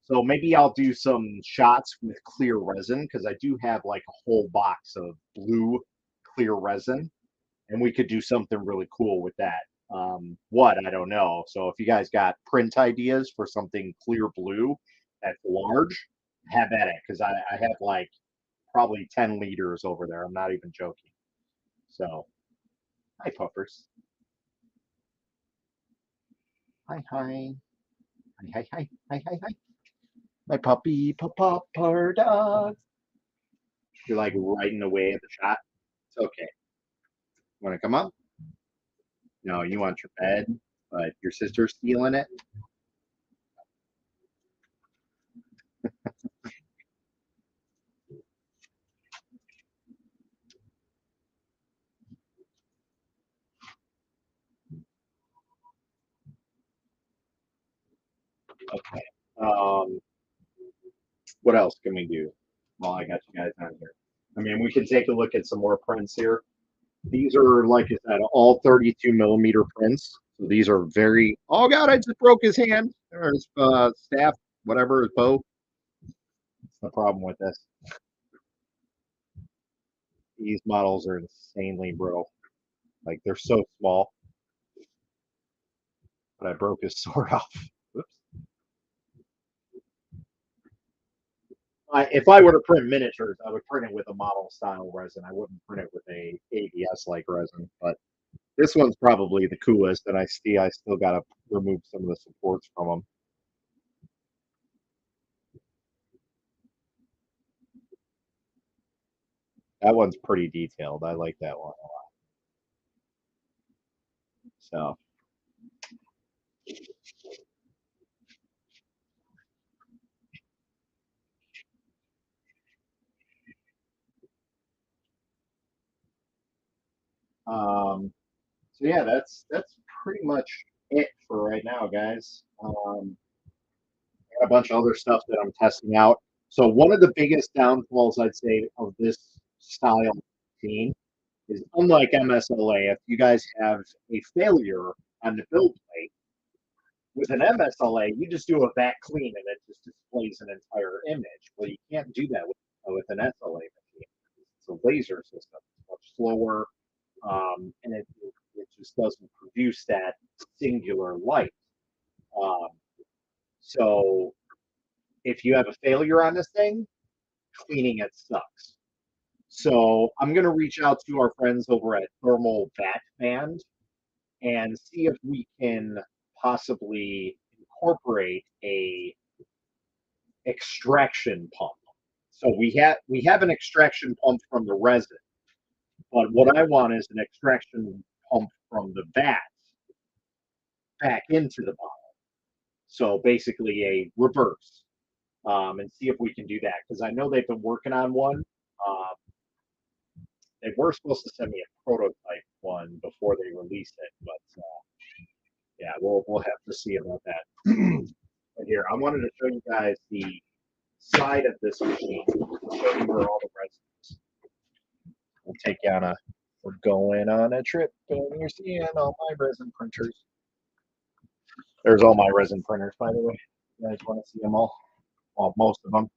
So maybe I'll do some shots with clear resin because I do have like a whole box of blue clear resin, and we could do something really cool with that. What I don't know. So if you guys got print ideas for something clear blue that's large, have at it because I have like probably 10 liters over there. I'm not even joking. So hi, puffers. Hi, hi. Hi, hi, hi. Hi, hi, hi. My puppy, pupper dog. You're like right in the way of the shot. It's okay. Want to come up? No, you want your bed, but your sister's stealing it. Okay. What else can we do? Well, I got you guys on here. I mean, we can take a look at some more prints here. These are, like I said, all 32 millimeter prints. So these are very. Oh God! I just broke his hand or his staff, whatever, his bow. That's the problem with this. These models are insanely brittle. Like they're so small. But I broke his sword off. Whoops. If I were to print miniatures, I would print it with a model style resin. I wouldn't print it with a ABS like resin. But this one's probably the coolest, and I still got to remove some of the supports from them. That one's pretty detailed. I like that one a lot. So. So yeah, that's pretty much it for right now, guys. Got a bunch of other stuff that I'm testing out. So one of the biggest downfalls I'd say of this style machine is unlike MSLA, if you guys have a failure on the build plate, with an MSLA, you just do a back clean and it just displays an entire image. Well, you can't do that with an SLA machine. It's a laser system. It's much slower, and it just doesn't produce that singular light. Um, so if you have a failure on this thing, cleaning it sucks. So I'm going to reach out to our friends over at Thermal Vat Band and see if we can possibly incorporate a extraction pump. So we have an extraction pump from the resin, but what I want is an extraction pump from the vat back into the bottle. So basically a reverse, and see if we can do that because I know they've been working on one. Um, they were supposed to send me a prototype one before they released it, but yeah, we'll have to see about that. But here, I wanted to show you guys the side of this machine. Show you where all the resins. We'll take you on a. We're going on a trip, and you're seeing all my resin printers. There's all my resin printers, by the way. You guys want to see them all? Well, most of them.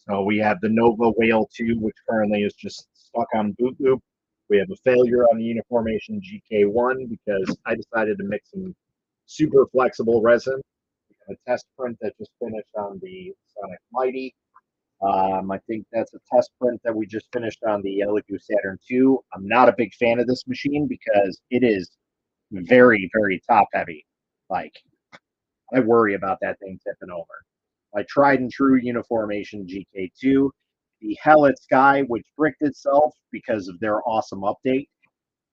So we have the Nova Whale 2, which currently is just stuck on boot loop. We have a failure on the Uniformation GK1 because I decided to mix some super flexible resin. We have a test print that just finished on the Sonic Mighty. I think that's a test print that we just finished on the Elegoo Saturn II. I'm not a big fan of this machine because it is very, very top heavy. Like, I worry about that thing tipping over. My tried and true Uniformation GK2, the Hellet Sky, which bricked itself because of their awesome update.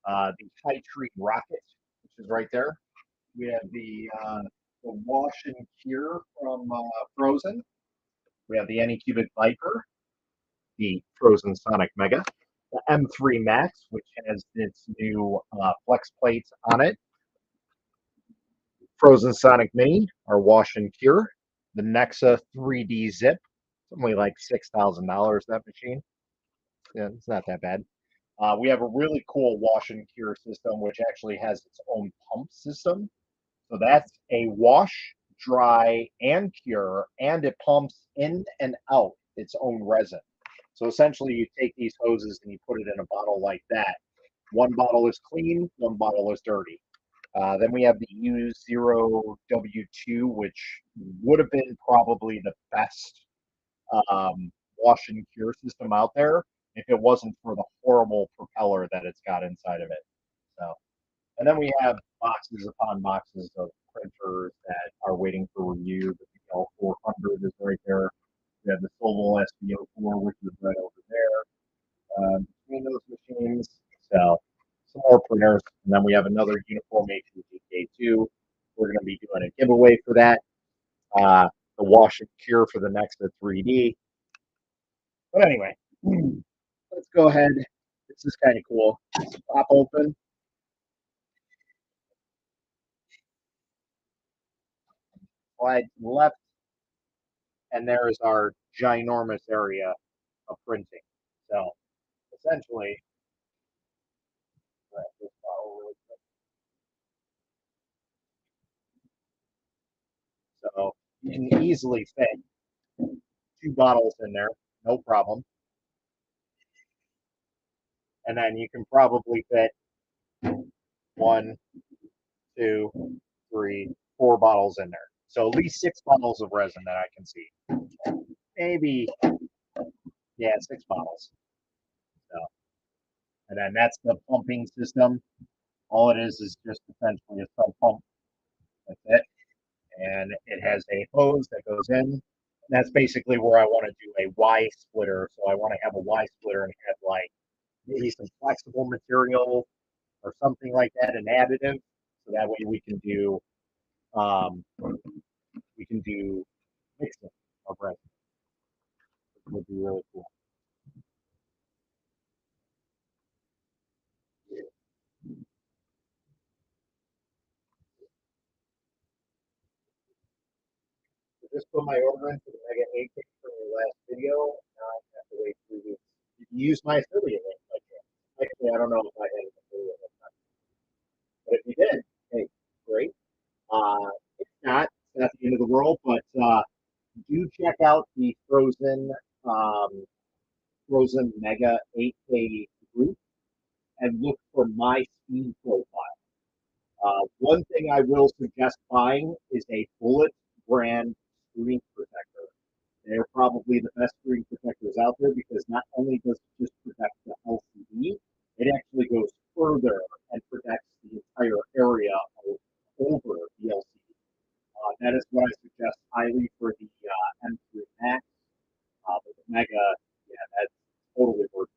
The High Tree Rocket, which is right there. We have the Wash and Cure from Frozen. We have the Anycubic Viper, the Frozen Sonic Mega, the M3 Max, which has its new flex plates on it, Frozen Sonic Mini, our Wash and Cure, the Nexa 3D Zip, it's only like $6,000, that machine. Yeah, it's not that bad. We have a really cool Wash and Cure system, which actually has its own pump system. So that's a wash, dry, and cure, and it pumps in and out its own resin. So essentially, you take these hoses and you put it in a bottle like that. One bottle is clean, one bottle is dirty. Then we have the U0W2, which would have been probably the best wash and cure system out there if it wasn't for the horrible propeller that it's got inside of it. So, and then we have boxes upon boxes of printers that are waiting for review. The L400 is right there. We have the Solvol SBO4, which is right over there. Between those machines, so some more printers, and then we have another Uniformation GK2. We're going to be doing a giveaway for that. The Wash and Cure for the Nexa 3D. But anyway, let's go ahead. This is kind of cool. Let's pop open. Slide to the left, and there is our ginormous area of printing. So essentially, easily fit 2 bottles in there, no problem. And then you can probably fit 1, 2, 3, 4 bottles in there. So at least 6 bottles of resin that I can see. Maybe, yeah, 6 bottles. So, and then that's the pumping system. All it is just essentially a sub pump. That's it. And it has a hose that goes in. That's basically where I want to do a Y splitter. So I want to have a Y splitter and have like maybe some flexible material or something like that, an additive. So that way we can do mixing of resin. It would be really cool. I just put my order in for the Mega 8 case from your last video. Now I have to wait 3 weeks. You can use my affiliate link. Actually, I don't know if I had an affiliate link, but if you did, hey, great. If not, it's not the end of the world, but do check out the um, Frozen Mega 8K group and look for my speed profile. One thing I will suggest buying is a Bullet brand screen protector. They're probably the best screen protectors out there because not only does it just protect the LCD, it actually goes further and protects the entire area over the LCD. That is what I suggest highly for the M3 Max. But the Mega, yeah, that's totally worth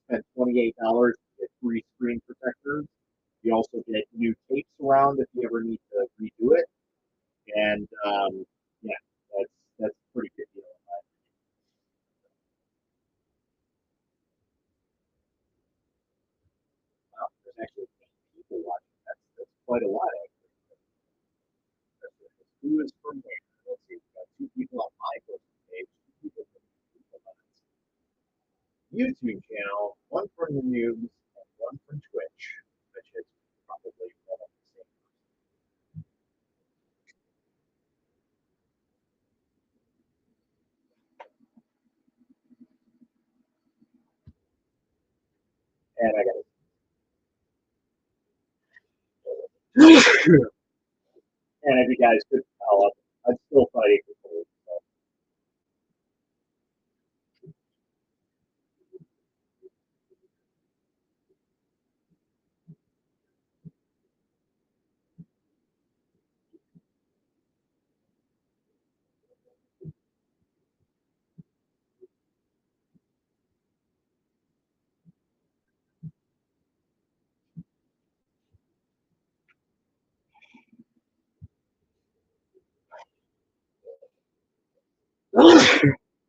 it. Spend $28 to get 3 screen protectors. You also get new tapes around if you ever need to redo it. And yeah, that's a pretty good deal. Wow, there's actually 8 people watching. That's quite a lot, actually. Who is from where? Let's see, we've got 2 people on my Facebook page, 2 people from the YouTube channel, one from the news, and one from Twitch, which is probably one of the same. And I got it. And if you guys could tell, I'm still fighting for food. So.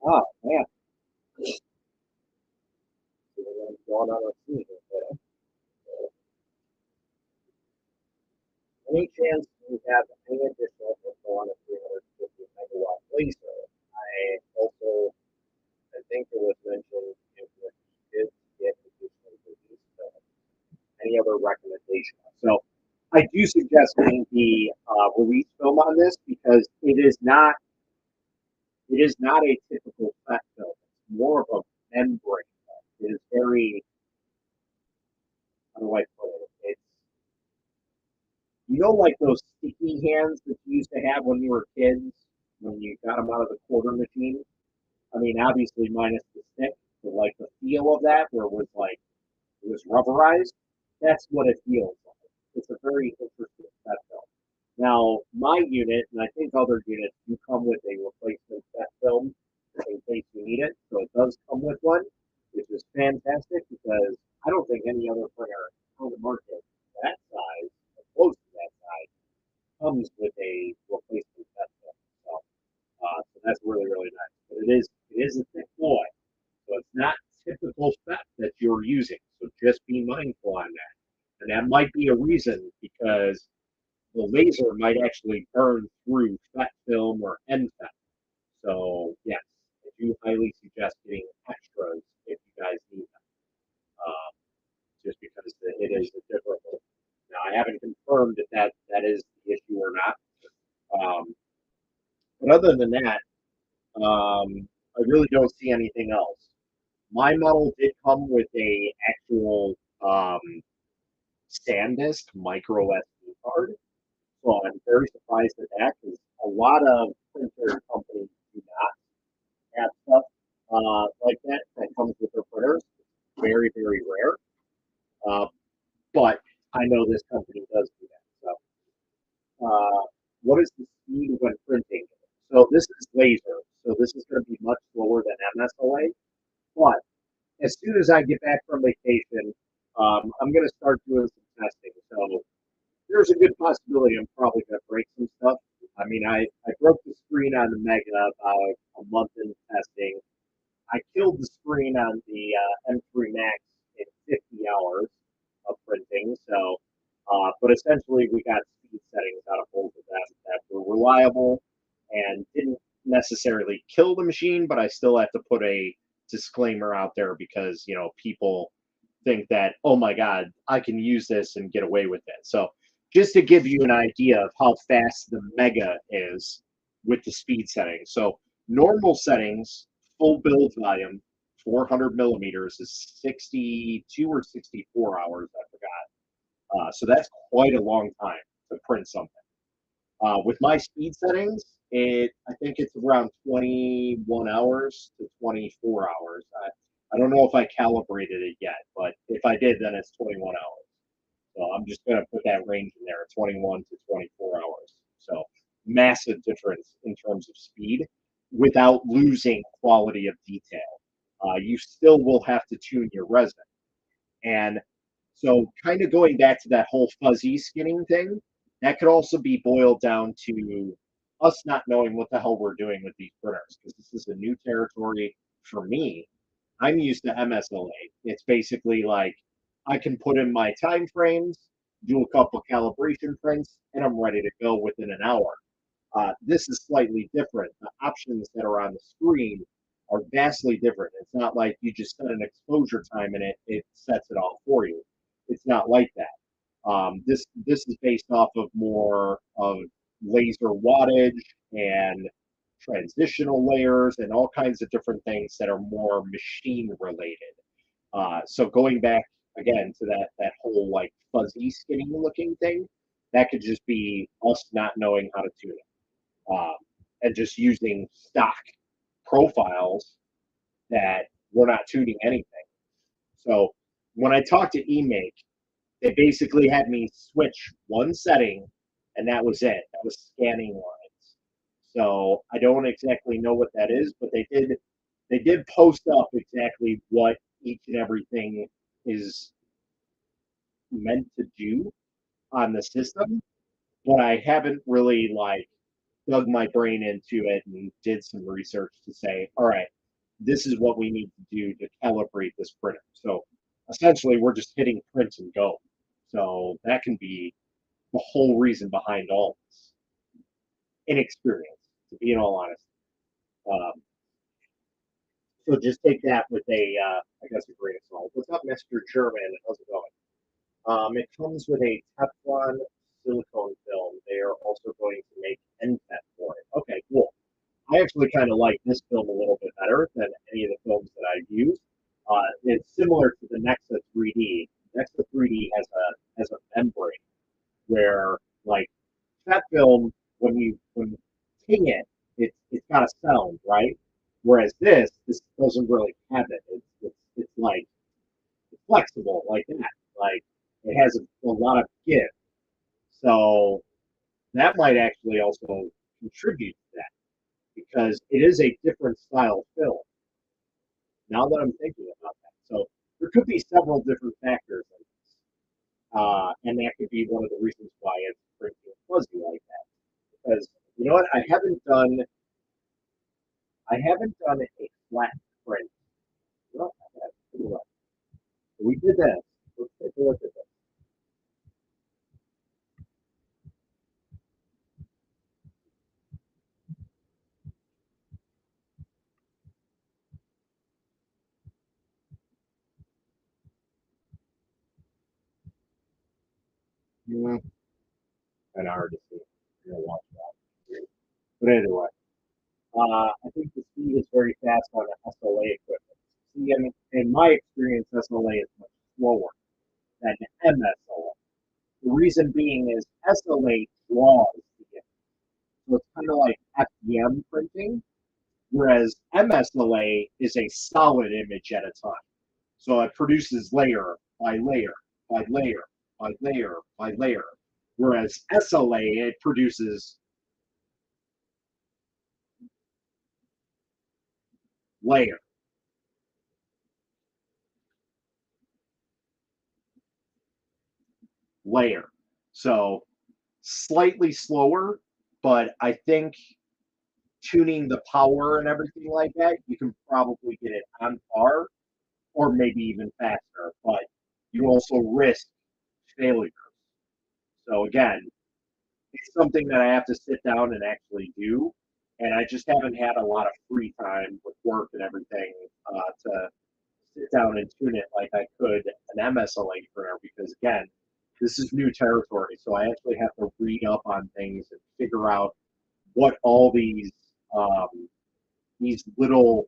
Oh man, going on a season. Any chance you have any additional info on a 350 megawatt laser? I also, I think it was mentioned if the kids get additional release, any other recommendations. So I do suggest getting the release film on this because it is not a typical fat film. It's more of a membrane. It is very, how do I put it? It's, like those sticky hands that you used to have when you were kids, when you got them out of the quarter machine. I mean, obviously minus the stick, but like the feel of that, where it was rubberized. That's what it feels like. It's a very interesting set film. Now, my unit, and I think other units, do come with a replacement set film in case you need it. So it does come with one, which is fantastic because I don't think any other printer on the market that size, or close to that size, comes with a replacement set film. So that's really, really nice. But it is a thick boy. So it's not typical FET that you're using. So just be mindful on that. And that might be a reason because the laser might actually burn through FET film or NFET. So yes, I do highly suggest getting extras if you guys need them. Um, just because it is a different. Now I haven't confirmed that is the issue or not. Um, But other than that, I really don't see anything else. My model did come with a actual SanDisk micro SD card, so I'm very surprised at that because a lot of printer companies do not have stuff like that that comes with their printers. Very, very rare. Uh, but I know this company does do that. So, what is the speed when printing? So this is laser. So this is going to be much slower than MSLA. But as soon as I get back from vacation, I'm going to start doing some testing. So there's a good possibility I'm probably going to break some stuff. I mean, I broke the screen on the Mega about a month in testing. I killed the screen on the M3 Max in 50 hours of printing. So, but essentially, we got speed settings out of both of them that were reliable and didn't necessarily kill the machine, but I still have to put a disclaimer out there because people think that, oh my god, I can use this and get away with it. So just to give you an idea of how fast the Mega is with the speed settings. So normal settings, full build volume, 400 millimeters is 62 or 64 hours, I forgot. So that's quite a long time to print something. With my speed settings, I think it's around 21 hours to 24 hours. I don't know if I calibrated it yet, but if I did, then it's 21 hours. So I'm just going to put that range in there, 21 to 24 hours. So massive difference in terms of speed without losing quality of detail. You still will have to tune your resin. And so, kind of going back to that whole fuzzy skinning thing, that could also be boiled down to us not knowing what the hell we're doing with these printers because this is a new territory for me. I'm used to MSLA. It's basically like I can put in my time frames, do a couple calibration prints, and I'm ready to go within an hour. This is slightly different. The options that are on the screen are vastly different. It's not like you just set an exposure time in it, it sets it all for you. It's not like that. This is based off of more of laser wattage and transitional layers and all kinds of different things that are more machine related. So going back again to that whole like fuzzy skinny looking thing, that could just be us not knowing how to tune it and just using stock profiles that we're not tuning anything. So when I talked to eMake, they basically had me switch one setting, and that was it. That was scanning lines. So I don't exactly know what that is, but they did post up exactly what each and everything is meant to do on the system, but I haven't really like dug my brain into it and did some research to say, all right, this is what we need to do to calibrate this printer. So essentially, we're just hitting print and go. So that can be the whole reason behind all this inexperience, to be in all honesty. Um, so just take that with I guess, a grain of salt. What's up, Mr. German? How's it going? It comes with a Teflon silicone film. They are also going to make NPET for it. Okay, cool. I actually kind of like this film a little bit better than any of the films that I've used. It's similar to the Nexa 3D. Nexa 3D has a membrane where like that film when you ping it, it's got a sound, right? Whereas this doesn't really have it. It's like it's flexible like that. Like it has a lot of give. So that might actually also contribute to that because it is a different style film. Now that I'm thinking about that, so there could be several different factors in this, and that could be one of the reasons why it's pretty fuzzy like that. Because you know what, I haven't done a flat print. You know, we did that. Let's take a look at this. Mm, Kind of hard to see. You know, watch that. But anyway. I think the speed is very fast on the SLA equipment. See, in my experience, SLA is much slower than MSLA. The reason being is SLA draws the image. So it's kind of like FDM printing, whereas MSLA is a solid image at a time. So it produces layer by layer by layer by layer by layer. Whereas SLA, it produces layer. Layer. So slightly slower, but I think tuning the power and everything like that, you can probably get it on par or maybe even faster. But you also risk failure. So again, it's something that I have to sit down and actually do. And I just haven't had a lot of free time with work and everything to sit down and tune it like I could an MSLA printer because again, this is new territory. So I actually have to read up on things and figure out what all these little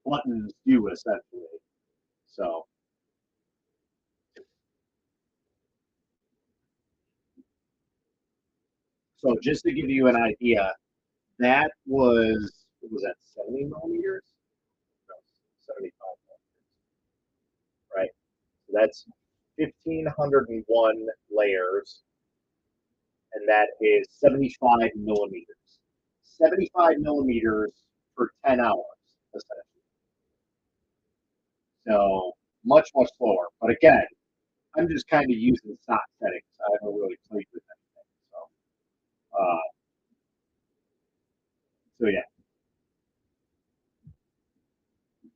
buttons do essentially. So so just to give you an idea, that was what was that 70 millimeters? No, 75 millimeters, right? So that's 1501 layers, and that is 75 millimeters. 75 millimeters for 10 hours, essentially. So much, much slower. But again, I'm just kind of using stock settings. I haven't really played with anything. So yeah,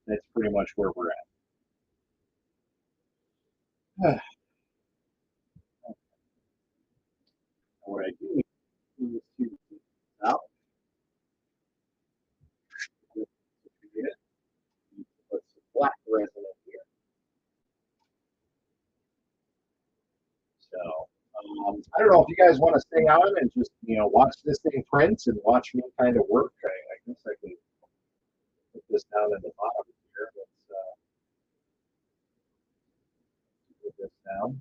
that's pretty much where we're at. What I do is to out, put some black resin in here. So I don't know if you guys want to stay on and just watch this thing print and watch me kind of work. I guess I can put this down at the bottom here. Let's put this down.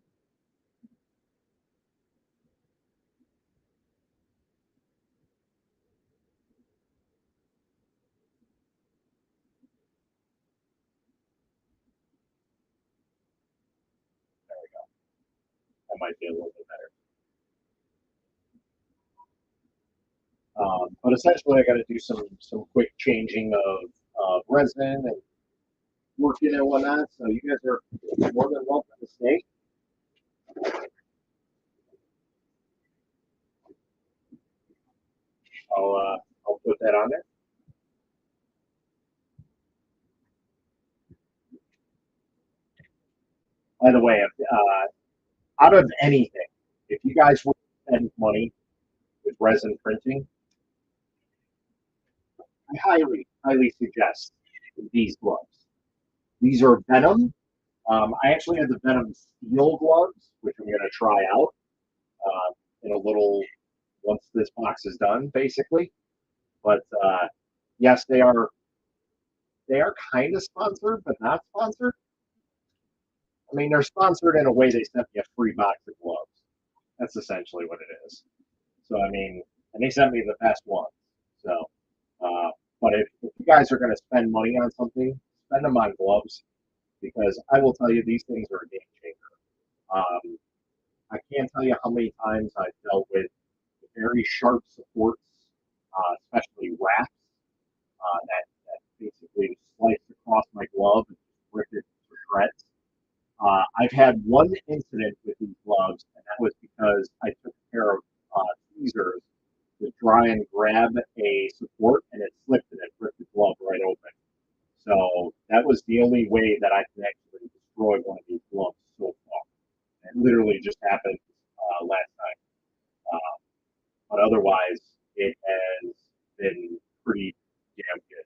There we go. That might be a little bit better. But essentially, I got to do some quick changing of resin and working and whatnot. So you guys are more than welcome to stay. I'll put that on there. By the way, out of anything, if you guys would spend money with resin printing, I highly, highly suggest these gloves. These are Venom. I actually have the Venom steel gloves, which I'm going to try out in a little once this box is done, basically. But yes, they are kind of sponsored, but not sponsored. I mean, they're sponsored in a way they sent me a free box of gloves. That's essentially what it is. So I mean, and they sent me the best ones. So, but if you guys are going to spend money on something, spend them on gloves because I will tell you these things are a game changer. I can't tell you how many times I've dealt with very sharp supports, especially wraps that basically slice across my glove and rip it to shreds. I've had one incident with these gloves, and that was because I took a pair of tweezers to try and grab a support, and it slipped and it ripped the glove right open. So that was the only way that I can actually destroy one of these gloves so far. It literally just happened last night. But otherwise, it has been pretty damn good.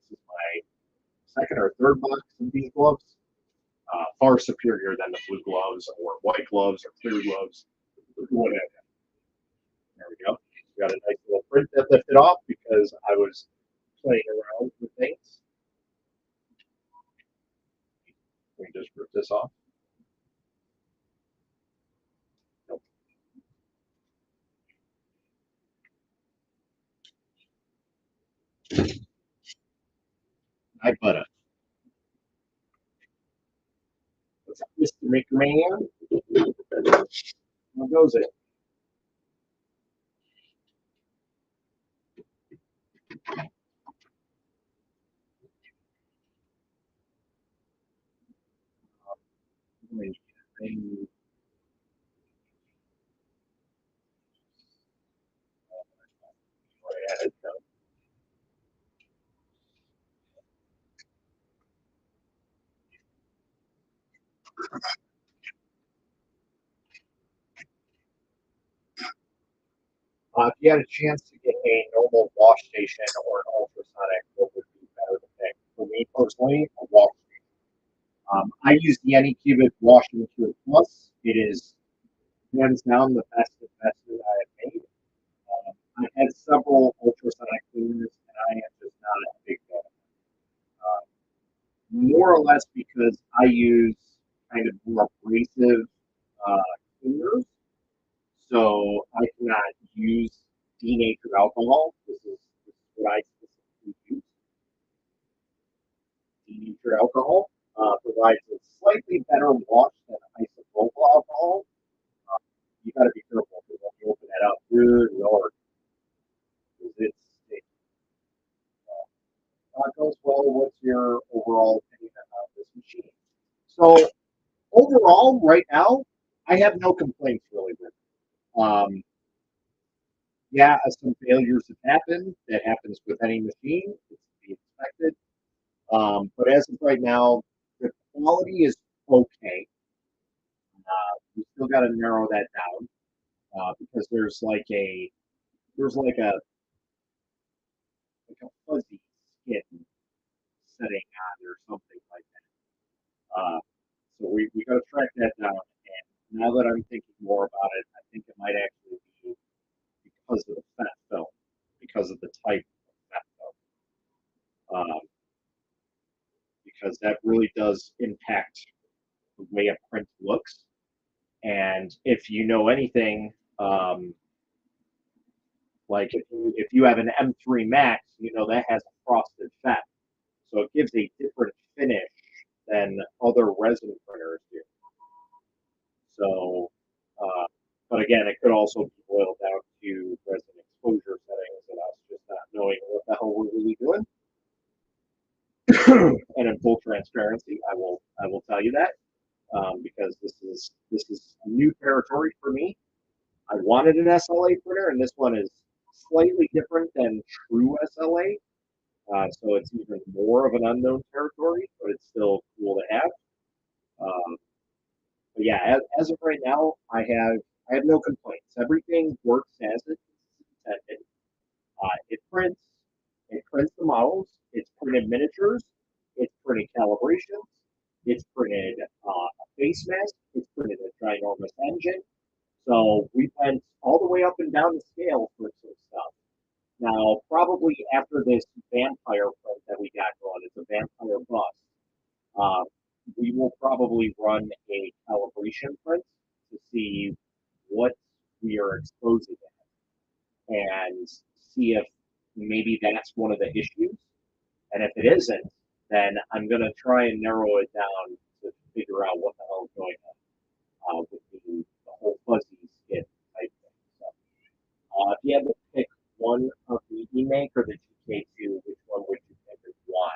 This is my second or third box of these gloves. Far superior than the blue gloves or white gloves or clear gloves. Whatever. There we go. got a nice little print that lifted off because I was playing around with things. Let me just rip this off. Nope. I butter. What's up, Mr. Maker Man? How goes it? If you had a chance to get a normal wash station or an ultrasonic, what would be better to pick? For me personally, a wash station. I use the Anycubic Washing Cube Plus. It is hands down the best investment I have made. I've had several ultrasonic cleaners, and I am just not a big fan. More or less because I use kind of more abrasive uh, cleaners, so I cannot use denatured alcohol. This is what I specifically use. Denatured alcohol provides a slightly better wash than isopropyl alcohol. You got to be careful because when you open that up, good lord, it's goes well. What's your overall opinion about this machine? So overall, right now, I have no complaints really with it. Yeah, some failures have happened. That happens with any machine. It's to be expected. But as of right now, the quality is okay. We still got to narrow that down because there's like a fuzzy skin setting on or something like that. So we got to track that down. And now that I'm thinking more about it, I think it might actually be because of the fat film, because of the type of fat film, because that really does impact the way a print looks. And if you know anything, like if you have an M3 Max, you know that has a frosted fat, so it gives a different finish than other resin printers do. So, uh, but again, it could also be boiled down to resin exposure settings and us just not knowing what the hell we're really doing. And in full transparency, I will tell you that because this is new territory for me. I wanted an SLA printer, and this one is slightly different than true SLA. So it's even more of an unknown territory, but it's still cool to have. Um, but yeah, as of right now, I have no complaints. Everything works as it's intended. It prints. It prints the models. It's printed miniatures. It's printed calibrations. It's printed a face mask. It's printed a ginormous engine. So we went all the way up and down the scale for some stuff. Now, probably after this vampire print that we got going, it's a vampire bust. Uh, we will probably run a calibration print to see what we are exposing and see if maybe that's one of the issues. And if it isn't, then I'm going to try and narrow it down to figure out what the hell is going on with the whole fuzzy skin type thing. So, if you had to pick one of the emake or the GK2, which one would you pick and why?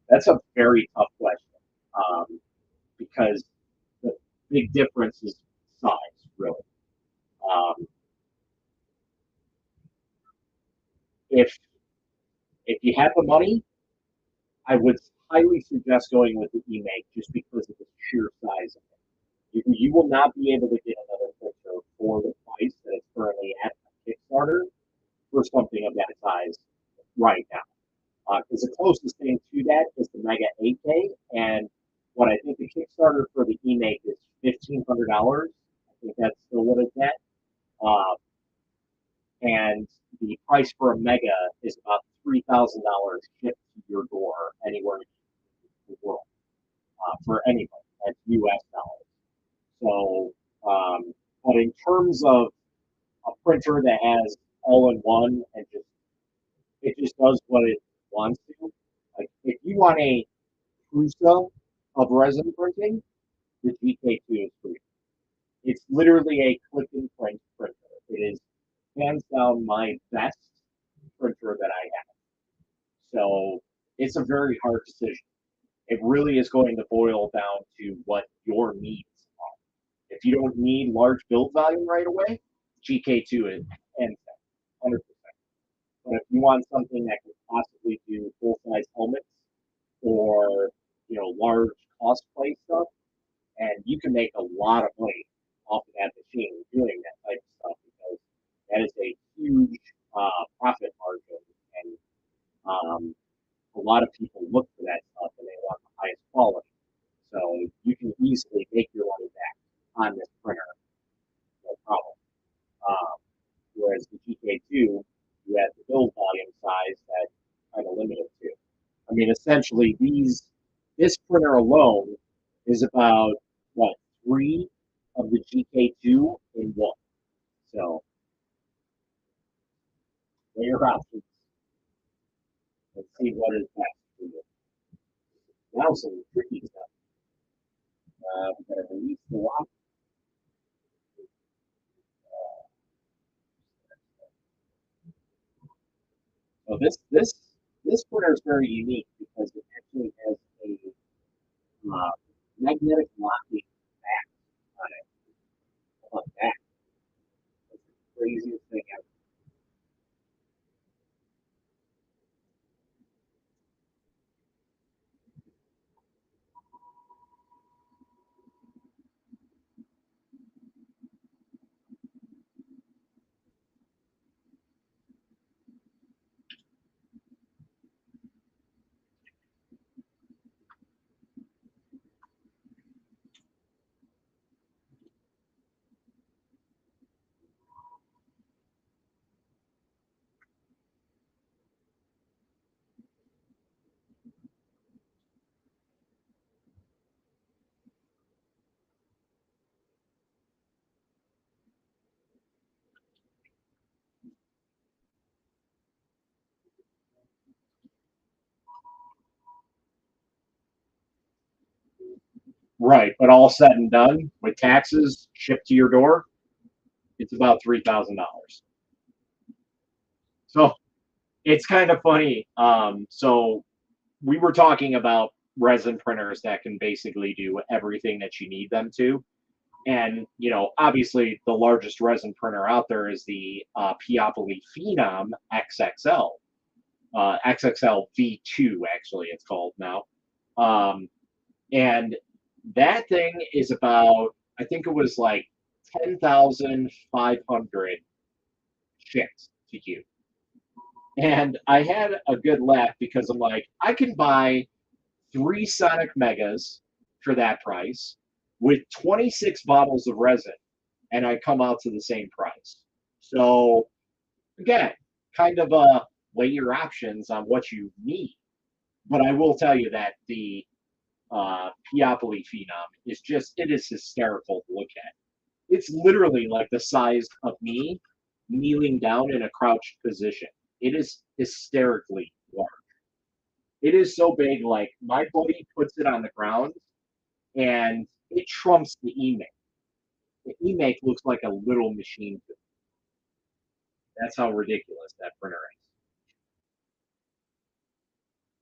That's a very tough question because the big difference is size, really. Um, if if you have the money, I would highly suggest going with the emake just because of the sheer size of it. You will not be able to get another picture for the price that it's currently at Kickstarter for something of that size right now. Because the closest thing to that is the Mega 8K, and what I think the Kickstarter for the emake is $1,500. I think that's still what it's at. Uh, and the price for a mega is about $3,000 shipped to your door anywhere in the world for anybody. That's U.S. dollars. So, but in terms of a printer that has all-in-one and it just does what it wants to. Like if you want a Prusa of resin printing, the GK2 is free. It's literally a click and print printer. It is hands down my best printer that I have. So it's a very hard decision. It really is going to boil down to what your needs are. If you don't need large build volume right away, GK2 is hands down, 100%. But if you want something that can possibly do full size helmets or large cosplay stuff, and you can make a lot of money off of that machine doing that type of stuff because that is a huge profit margin, and a lot of people look for that stuff and they want the highest quality. So you can easily make your money back on this printer, no problem. Um, Whereas the GK2, you have the build volume size that kind of limited to. I mean, essentially, this printer alone is about what 3 of the GK2 in one. So, weigh your options. Let's see what is best for you. Now some tricky stuff. We got to release the lock. So this printer is very unique because it actually has a magnetic locking back on it. On that, that's the craziest thing ever. Right, but all said and done, with taxes shipped to your door, it's about $3,000. So it's kind of funny. So we were talking about resin printers that can basically do everything that you need them to. And obviously, the largest resin printer out there is the Peopoly Phenom XXL, XXL V2, actually, it's called now. Um, and that thing is about, I think it was like 10,500 shipped to you. And I had a good laugh because I'm like, I can buy 3 Sonic Megas for that price with 26 bottles of resin, and I come out to the same price. So, again, kind of weigh your options on what you need. But I will tell you that the Peopoly Phenom it is hysterical to look at. It's literally like the size of me kneeling down in a crouched position. It is hysterically large. It is so big, like my buddy puts it on the ground and it trumps the emake. The emake looks like a little machine. That's how ridiculous that printer is.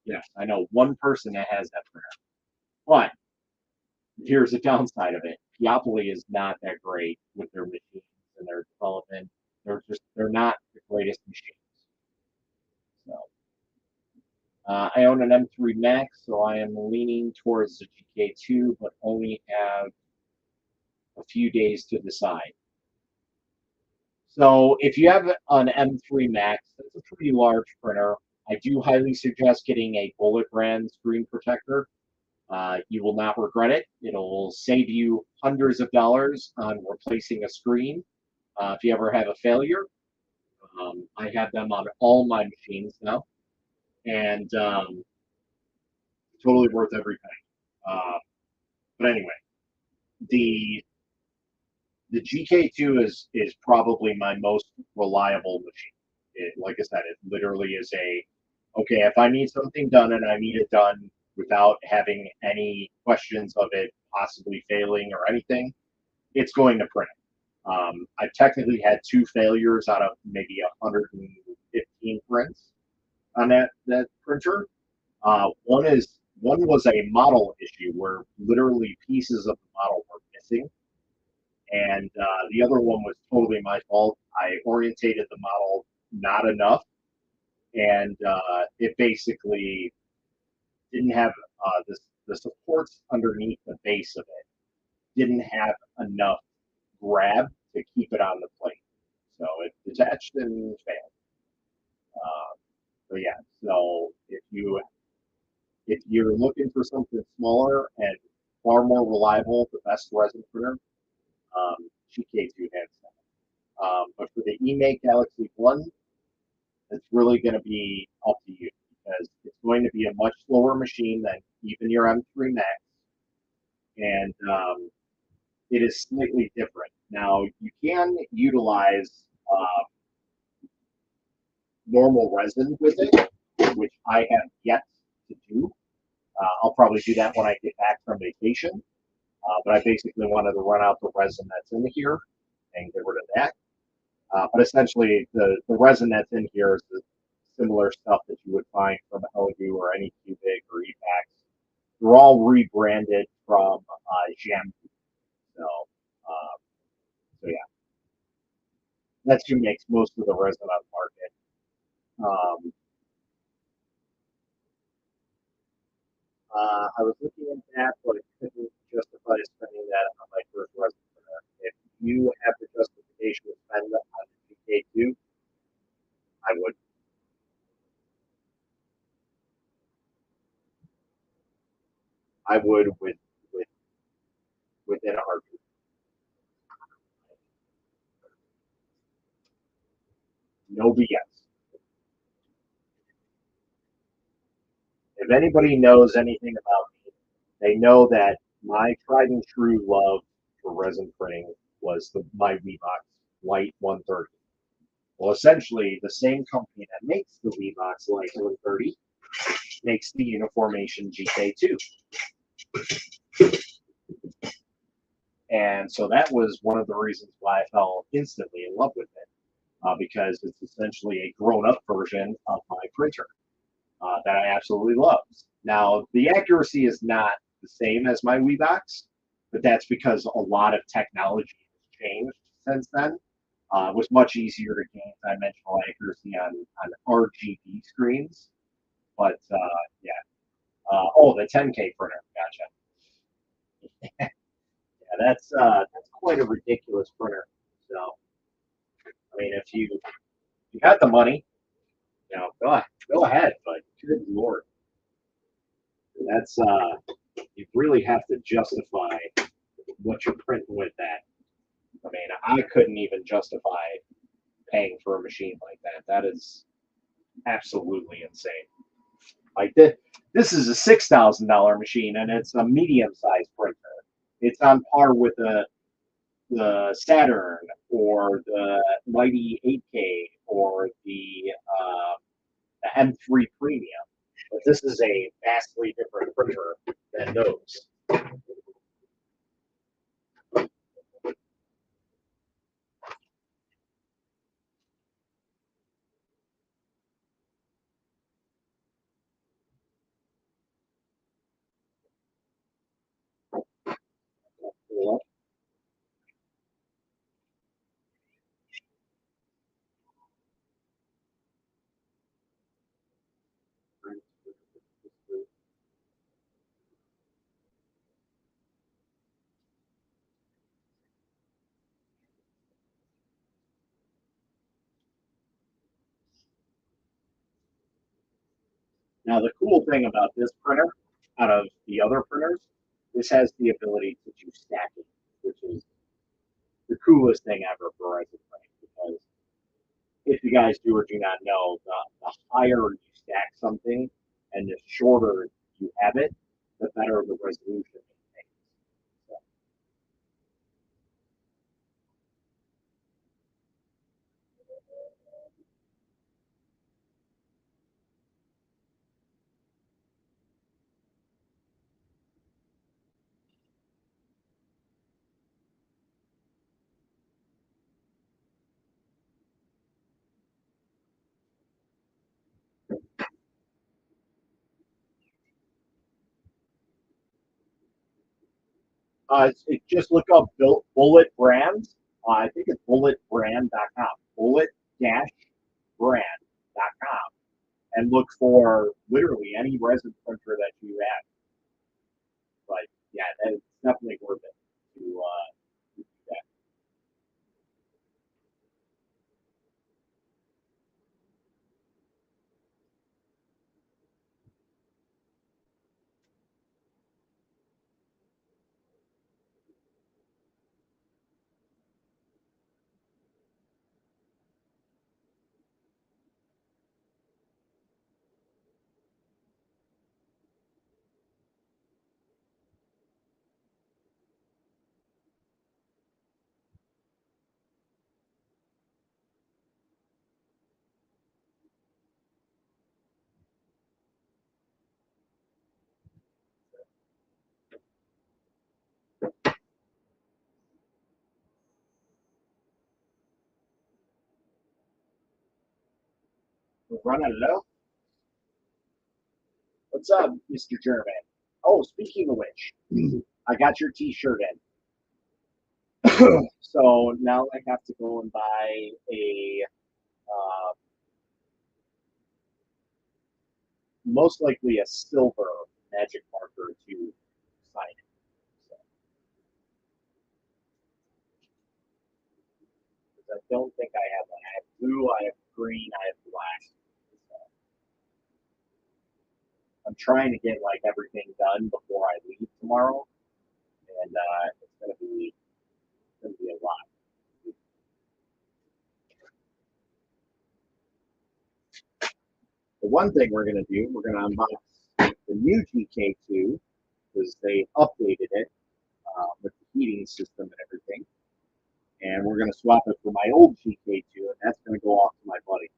Yes, I know one person that has that printer. But here's the downside of it. Peopoly is not that great with their machines and their development. They're not the greatest machines. So I own an M3 Max, so I am leaning towards the GK2, but only have a few days to decide. So if you have an M3 Max, that's a pretty large printer. I do highly suggest getting a Bullet brand screen protector. You will not regret it. It'll save you hundreds of dollars on replacing a screen if you ever have a failure. I have them on all my machines now, and totally worth every penny. But anyway, the the GK2 is probably my most reliable machine. Like I said, it literally is okay. If I need something done and I need it done without having any questions of it possibly failing or anything, it's going to print it. I've technically had 2 failures out of maybe 115 prints on that printer. One was a model issue where literally pieces of the model were missing, and the other one was totally my fault. I orientated the model not enough, and it basically didn't have the supports underneath the base of it didn't have enough grab to keep it on the plate, so it detached and failed. So yeah, so if you're looking for something smaller and far more reliable, the best resin printer, GK2 hands down. But for the eMake Galaxy One, it's really going to be up to you because it's going to be a much slower machine than even your M3 Max, and it is slightly different. Now you can utilize normal resin with it, which I have yet to do. I'll probably do that when I get back from vacation. But I basically wanted to run out the resin that's in here and get rid of that. But essentially, the resin that's in here is the similar stuff that you would find from Elegoo or any Cubic or EPAX. They're all rebranded from Jam. So, so yeah, that's who makes most of the resin on the market. I was looking into that, but I couldn't justify spending that on my first resin printer. If you have the justification to spend on the GK2, I would. I would with within a heartbeat. No BS. If anybody knows anything about me, they know that my tried and true love for resin printing was my Weebox Light 130. Well, essentially, the same company that makes the Weebox Light 130 makes the Uniformation GK2. And so that was one of the reasons why I fell instantly in love with it, because it's essentially a grown up version of my printer that I absolutely love. Now, the accuracy is not the same as my Weebox, but that's because a lot of technology has changed since then. It was much easier to gain dimensional accuracy on RGB screens, but yeah. Oh, the 10K printer, gotcha. Yeah, that's quite a ridiculous printer. So, I mean, if you got the money, go ahead. But good lord, that's you really have to justify what you're printing with that. I mean, I couldn't even justify paying for a machine like that. That is absolutely insane. Like this is a $6,000 machine, and it's a medium-sized printer. It's on par with the Saturn or the Mighty 8K or the M3 Premium. But this is a vastly different printer than those. Now, the cool thing about this printer, out of the other printers, this has the ability to do stacking, which is the coolest thing ever for resin printing because if you guys do or do not know, the higher you stack something and the shorter you have it, the better the resolution it makes. So, just look up Bullet Brands. I think it's bulletbrand.com. Bullet-brand.com. And look for literally any resin printer that you have. But yeah, it's definitely worth it to do that. We're running low. What's up, Mr. German? Oh, speaking of which, I got your T-shirt in. So now I have to go and buy a most likely a silver magic marker to sign it. So, 'cause I don't think I have one. I have blue, I have green, I have black. So I'm trying to get like everything done before I leave tomorrow, and it's gonna be a lot. The one thing we're gonna do, we're gonna unbox the new GK2 because they updated it with the heating system and everything. And we're going to swap it for my old GK2, and that's going to go off to my buddy.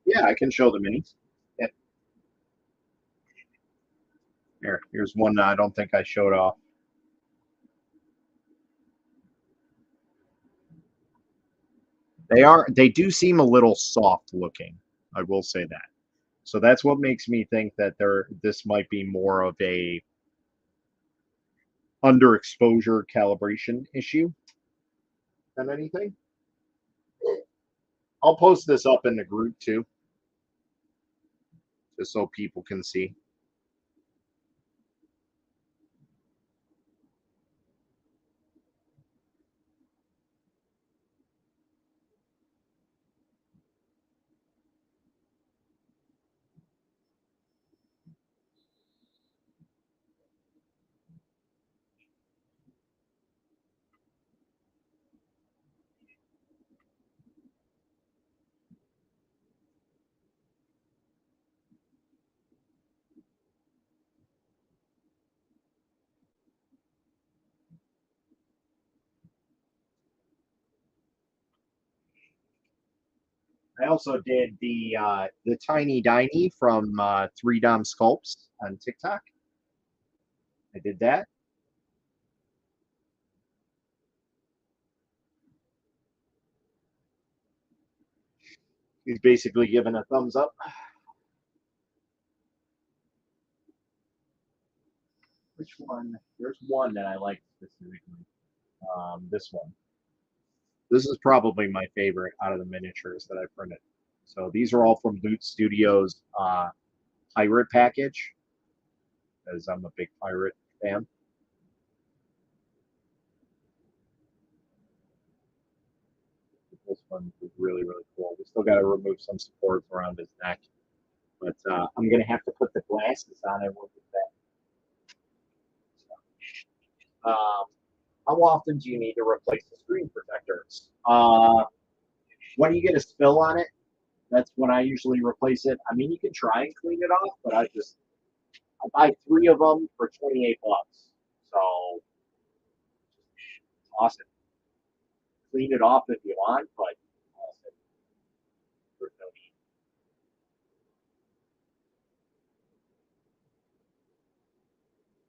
Yeah, I can show the minis. Yeah. Here's one I don't think I showed off. They do seem a little soft looking. I will say that. So that's what makes me think that this might be more of a underexposure calibration issue than anything. I'll post this up in the group too, just so people can see. I also did the Tiny Diny from 3Dom Sculpts on TikTok. I did that. He's basically given a thumbs up. Which one? There's one that I like specifically. This one. This is probably my favorite out of the miniatures that I printed. So these are all from Loot Studios pirate package, as I'm a big pirate fan. This one is really, really cool. We still got to remove some supports around his neck, but I'm gonna have to put the glasses on and look at that. How often do you need to replace the screen protectors? When you get a spill on it, that's when I usually replace it. I mean, you can try and clean it off, but I buy 3 of them for 28 bucks. So toss it, clean it off if you want, but toss it. There's no need.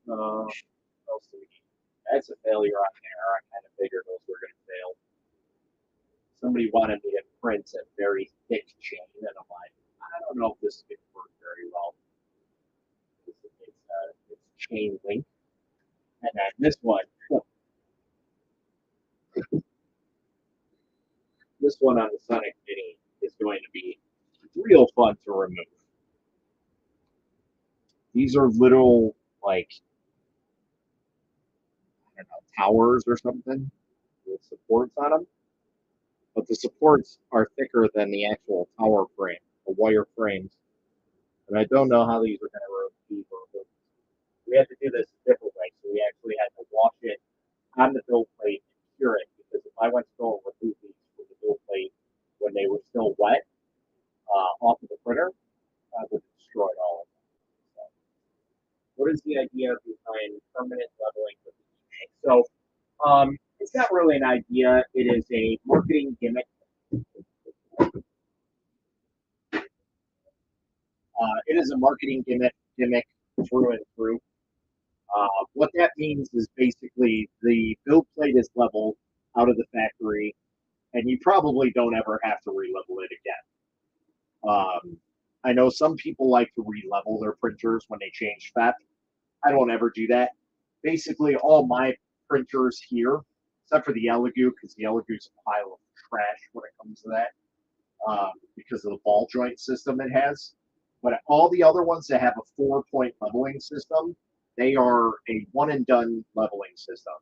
What else do we need? That's a failure on there. I kind of figured those were going to fail. Somebody wanted me to print a very thick chain, and I'm like, I don't know if this is going to work very well. It's chain link. And then this one, this one on the Sonic Mini is going to be real fun to remove. These are little, like, I don't know, towers or something with supports on them. But the supports are thicker than the actual tower frame, the wire frames. And I don't know how these are going to be removed. We had to do this a different way. So we actually had to wash it on the build plate and cure it. Because if I went to go and remove these from the build plate when they were still wet off of the printer, I would have destroyed all of them. So, what is the idea behind permanent leveling with the emake? So it's not really an idea. It is a marketing gimmick. It is a marketing gimmick through and through. What that means is basically the build plate is leveled out of the factory, and you probably don't ever have to re-level it again. I know some people like to re-level their printers when they change FEP. I don't ever do that. Basically, all my printers here, except for the Elegoo, because the Elegoo is a pile of trash when it comes to that, because of the ball joint system it has. But all the other ones that have a 4-point leveling system, they are a one and done leveling system.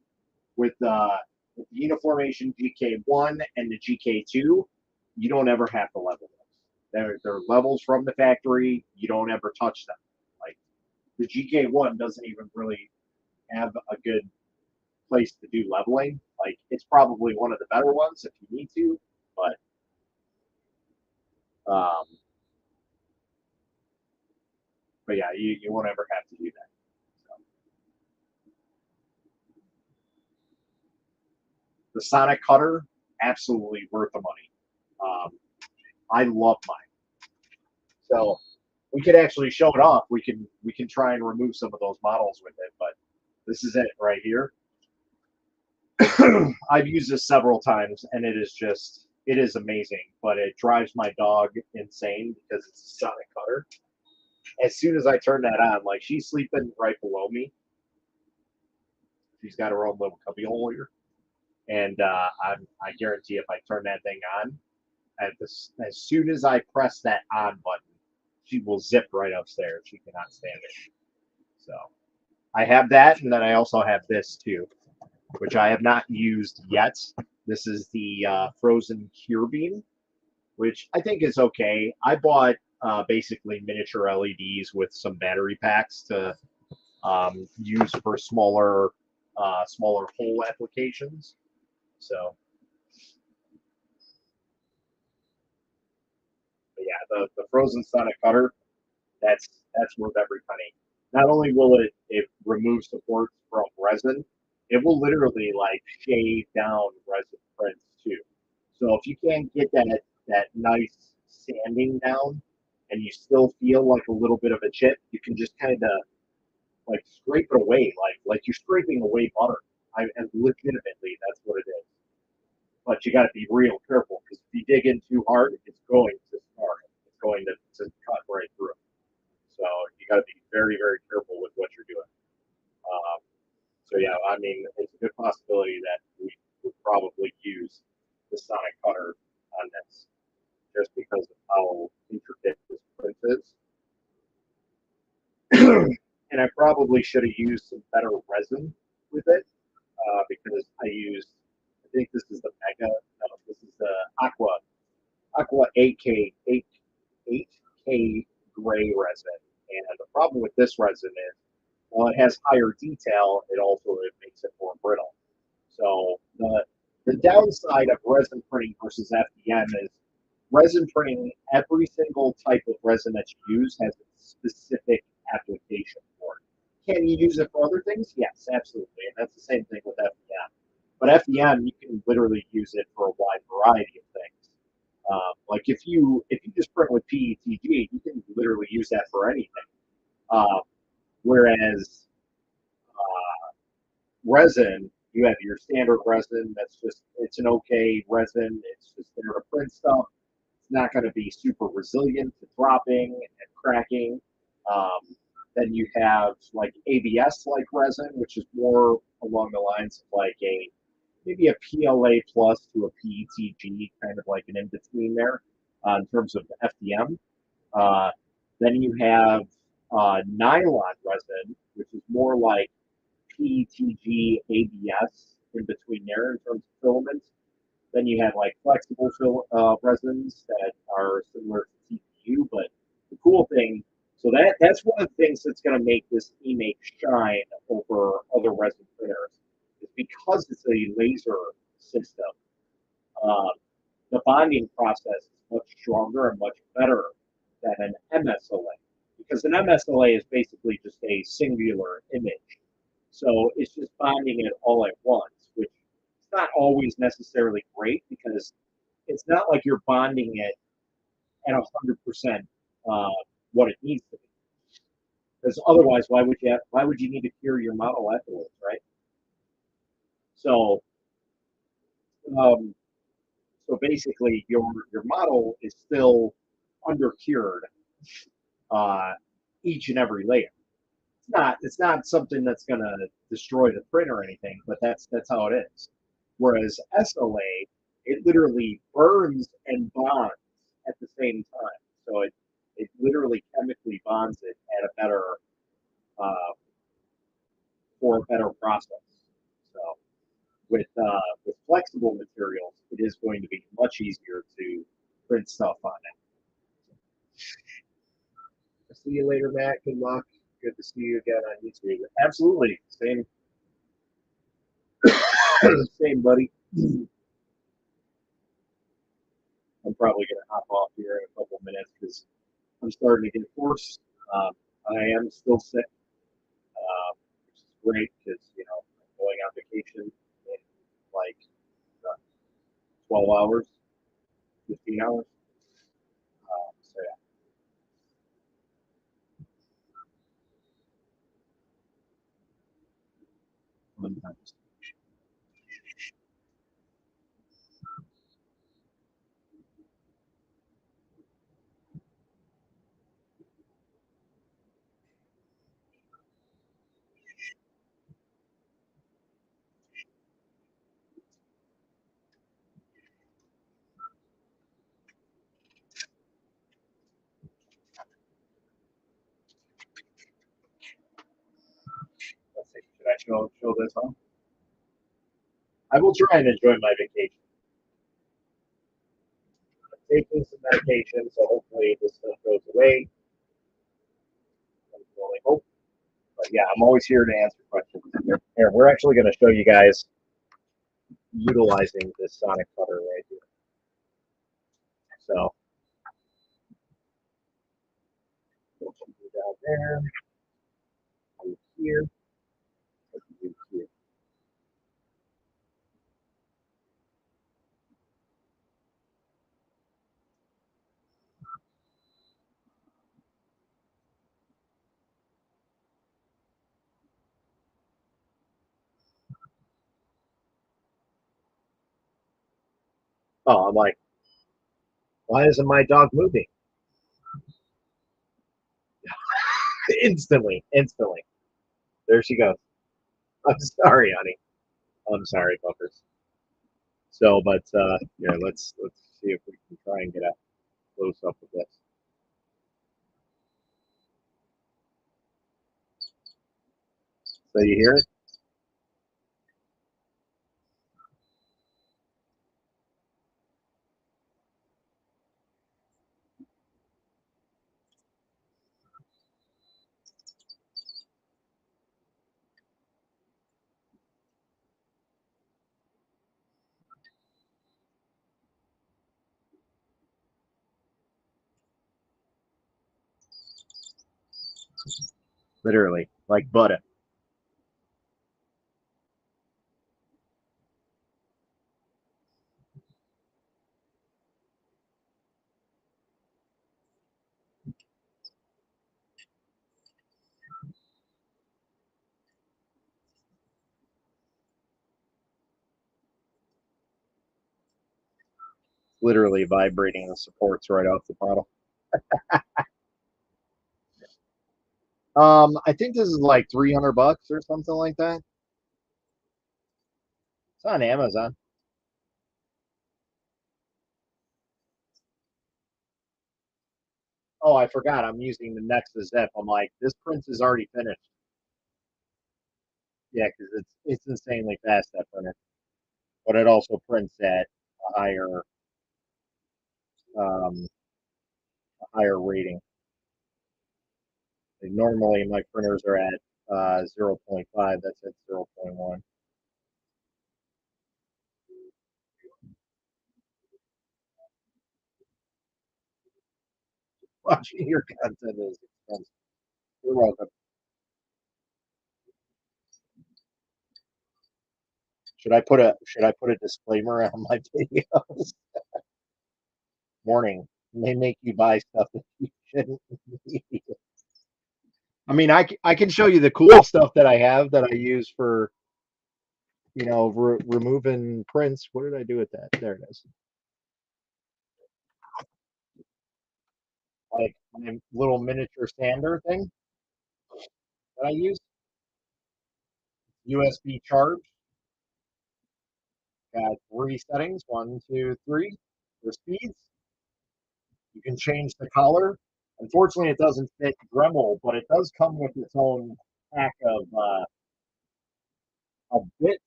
With the Uniformation GK1 and the GK2, you don't ever have to level those. They're levels from the factory. You don't ever touch them. Like the GK1 doesn't even really have a good place to do leveling. Like it's probably one of the better ones if you need to, um, but yeah, you won't ever have to do that. So. The Sonic Cutter, absolutely worth the money. I love mine. So we could actually show it off. We can try and remove some of those models with it, but this is it right here. I've used this several times, and it is amazing. But it drives my dog insane because it's a Sonic Cutter. As soon as I turn that on, like she's sleeping right below me. She's got her own little cubby hole here, and I guarantee if I turn that thing on, as soon as I press that on button, she will zip right upstairs. She cannot stand it. So I have that, and then I also have this too, which I have not used yet. This is the Frozen Cure Beam, which I think is okay. I bought basically miniature LEDs with some battery packs to use for smaller hole applications. So, but yeah, the Frozen Sonic Cutter, that's worth every penny. Not only will it remove support from resin, it will literally like shave down resin prints too. So if you can't get that nice sanding down, and you still feel like a little bit of a chip, you can just kind of like scrape it away, like you're scraping away butter. And legitimately, that's what it is. But you got to be real careful because if you dig in too hard, it's going to scar it. It's going to cut right through it. So you got to be very, very careful with what you're doing. Um, so yeah, I mean, it's a good possibility that we would probably use the Sonic Cutter on this, just because of how intricate this print is. And I probably should have used some better resin with it because I think this is the Mega, no, this is the Aqua 8K gray resin. And the problem with this resin is, while it has higher detail, it makes it more brittle. So the downside of resin printing versus FDM is resin printing, every single type of resin that you use has a specific application for it. Can you use it for other things? Yes, absolutely. And that's the same thing with FDM. But FDM, you can literally use it for a wide variety of things. Like if you just print with PETG, you can literally use that for anything. Uh, whereas resin, you have your standard resin that's just it's an okay resin. It's just there to print stuff. It's not going to be super resilient to dropping and cracking. Um, then you have like ABS like resin, which is more along the lines of like a maybe a PLA plus to a PETG, kind of like an in between there in terms of FDM. Uh, then you have nylon resin, which is more like PETG ABS in between there in terms of filaments. Then you have like flexible resins that are similar to TPU, but the cool thing, so that's one of the things that's going to make this emake shine over other resin printers, is because it's a laser system. Uh, the bonding process is much stronger and much better than an MSLA, because an MSLA is basically just a singular image. So it's just bonding it all at once, which is not always necessarily great because it's not like you're bonding it at 100% what it needs to be. Because otherwise, why would you need to cure your model afterwards, right? So um, so basically, your model is still under cured uh, each and every layer. It's not something that's going to destroy the print or anything, but that's how it is. Whereas SLA, it literally burns and bonds at the same time, so it literally chemically bonds it at a better uh, for a better process. So with flexible materials, it is going to be much easier to print stuff on it. I'll see you later, Matt. Good luck. Good to see you again on YouTube. Absolutely. Same, buddy. I'm probably going to hop off here in a couple minutes because I'm starting to get hoarse. Um, I am still sick, which is great because, I'm going on vacation in like uh, 12 hours, 15 hours. So, yeah. Let's see. Should I show this on? I will try and enjoy my vacation. I'm taking some medication, so hopefully this stuff goes away. I only hope. But yeah, I'm always here to answer questions. Here, we're actually going to show you guys utilizing this sonic cutter right here. So, down there, here, here. Oh, I'm like, why isn't my dog moving? Instantly. There she goes. I'm sorry, honey. I'm sorry, bumpers. So, but yeah, let's see if we can try and get a close up of this. So you hear it? Literally, like butter. Literally vibrating the supports right off the bottle. I think this is like $300 or something like that. It's on Amazon. Oh, I forgot. I'm using the Nexus Zip. I'm like, this print is already finished. Yeah, because it's insanely fast, that printer. But it also prints at um, a higher rating. Like normally, my printers are at 0.5. That's at 0.1. Watching your content is expensive. You're welcome. Should I put a disclaimer on my videos? Warning: may make you buy stuff that you shouldn't need. I mean, I can show you the cool stuff that I have that I use for removing prints. What did I do with that? There it is. Like my little miniature sander thing that I use. USB charge. Got three settings: one, two, three for speeds. You can change the color. Unfortunately, it doesn't fit Dremel, but it does come with its own pack of bits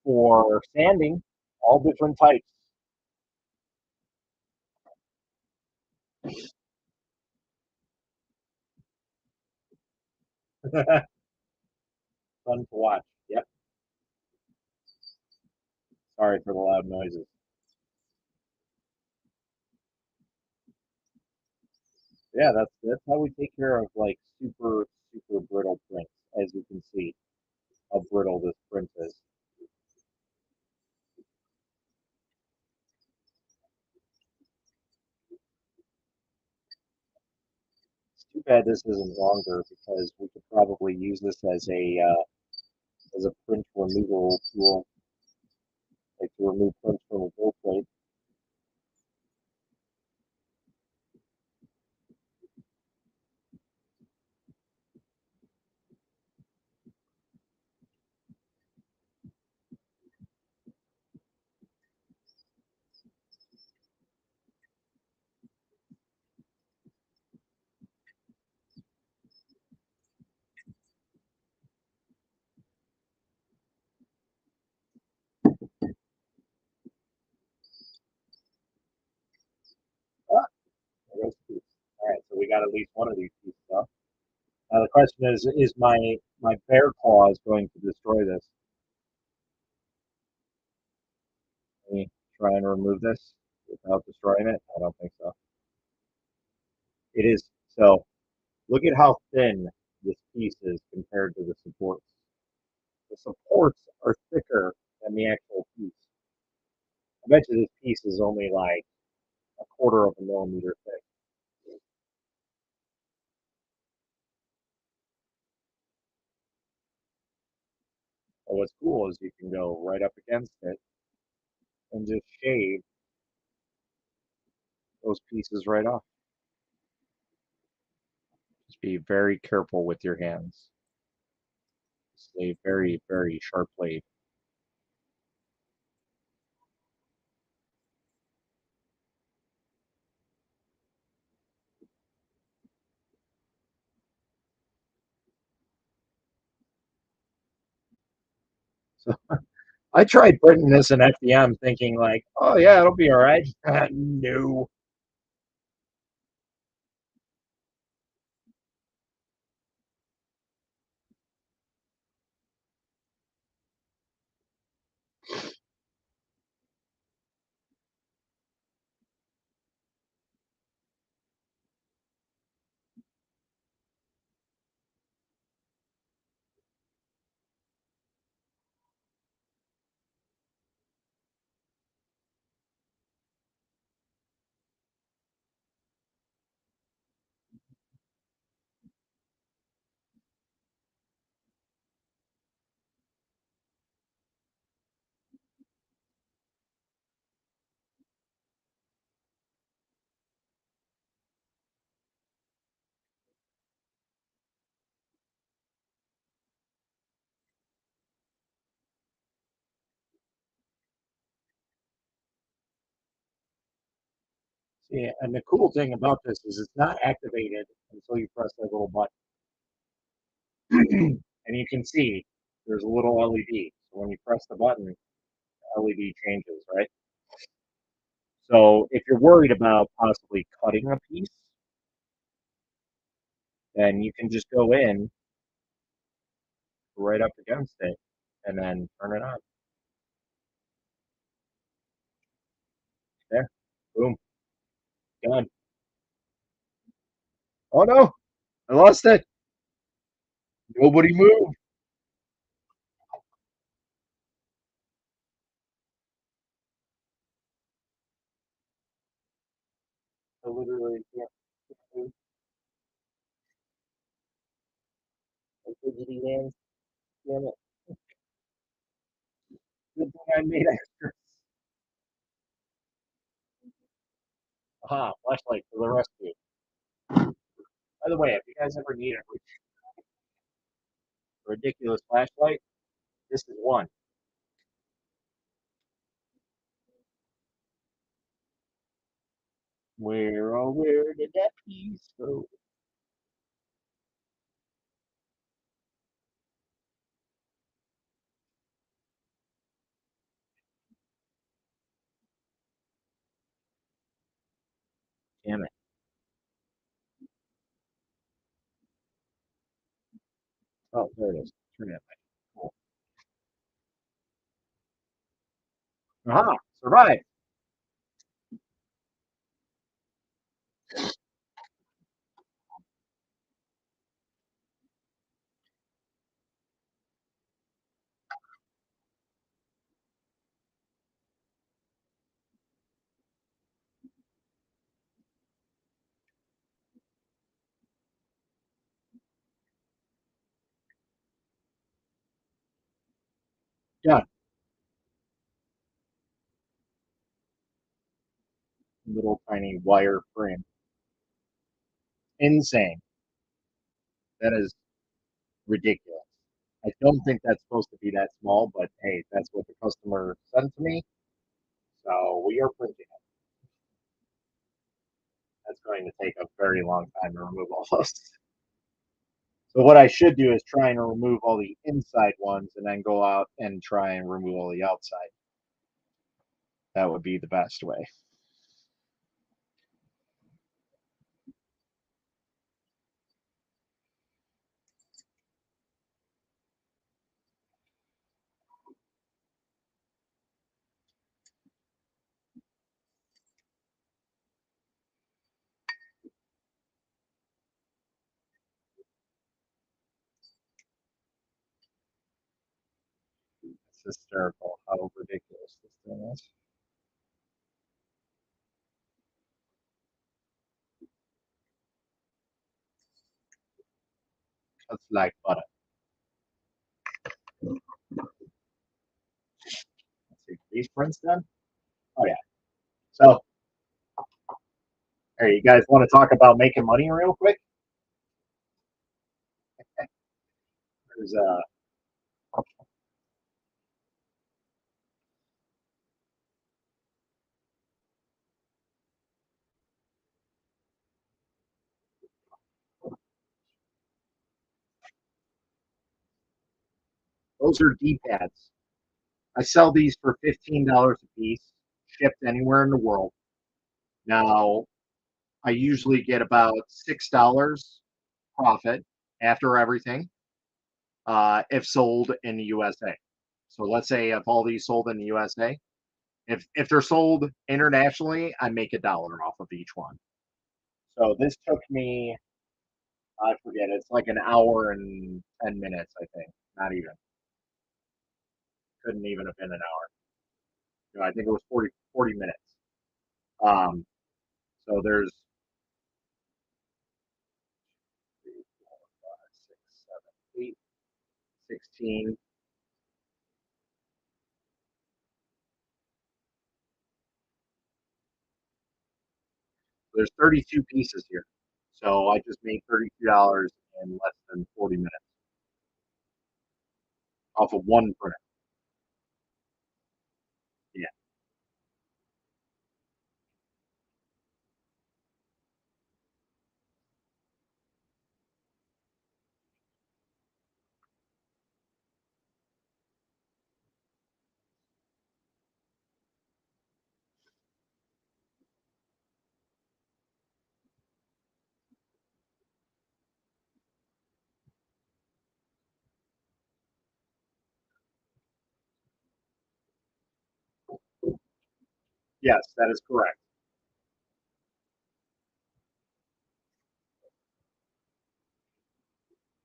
for sanding, all different types. Fun to watch. Yep. Sorry for the loud noises. Yeah, that's how we take care of like super brittle prints, as you can see how brittle this print is. It's too bad this isn't longer because we could probably use this as a print removal tool, like to remove prints from a bill plate. Ah, there goes the piece. All right, so we got at least one of these pieces up. Now the question is my bear claws going to destroy this? Let me try and remove this without destroying it. I don't think so. It is so. Look at how thin this piece is compared to the supports. The supports are thicker than the actual piece. I bet you this piece is only like a quarter of a millimeter thick. But what's cool is you can go right up against it and just shave those pieces right off. Just be very careful with your hands. Stay very sharp blade. So I tried printing this in FDM thinking like, oh yeah, it'll be all right. No. See, and the cool thing about this is it's not activated until you press that little button. And you can see there's a little LED. So when you press the button, the LED changes, right? So if you're worried about possibly cutting a piece, then you can just go in right up against it and then turn it on. There. Boom. Done. Oh no, I lost it. Nobody moved. I literally can't move. My fidgety hands. Damn it. Good thing I made extras. Aha, flashlight for the rescue. By the way, if you guys ever need a ridiculous flashlight, this is one. Where did that piece go? Damn it. Oh, there it is. Turn it back. Cool. Aha, survived. Done. Little tiny wire frame. Insane. That is ridiculous. I don't think that's supposed to be that small, but hey, that's what the customer sent to me. So we are printing it. That's going to take a very long time to remove all those. So what I should do is try and remove all the inside ones and then go out and try and remove all the outside. That would be the best way. It's hysterical how ridiculous this thing is. It's like butter. Let's see, these prints done? Oh yeah. So, hey, you guys want to talk about making money real quick? There's those are D-pads. I sell these for $15 a piece, shipped anywhere in the world. Now, I usually get about $6 profit after everything, if sold in the USA. So let's say if all these sold in the USA, if they're sold internationally, I make $1 off of each one. So this took me, I forget, it's like an hour and 10 minutes, I think. Not even. Couldn't even have been an hour. You know, I think it was 40 minutes. Um, so there's 3, 4, 5, 6, 7, 8, 16. There's 32 pieces here. So I just made $32 in less than 40 minutes off of one print. Yeah. Yes, that is correct.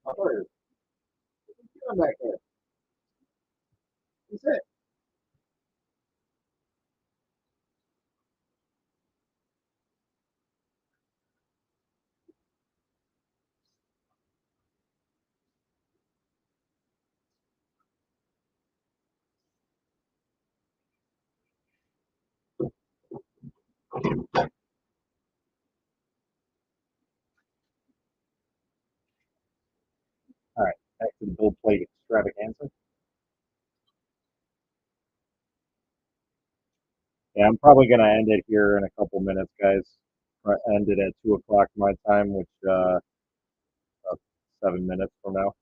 How are you? What are you doing back there? What's it? All right, back to the build plate extravaganza. Yeah, I'm probably going to end it here in a couple minutes, guys. End it at 2 o'clock my time, which about 7 minutes from now.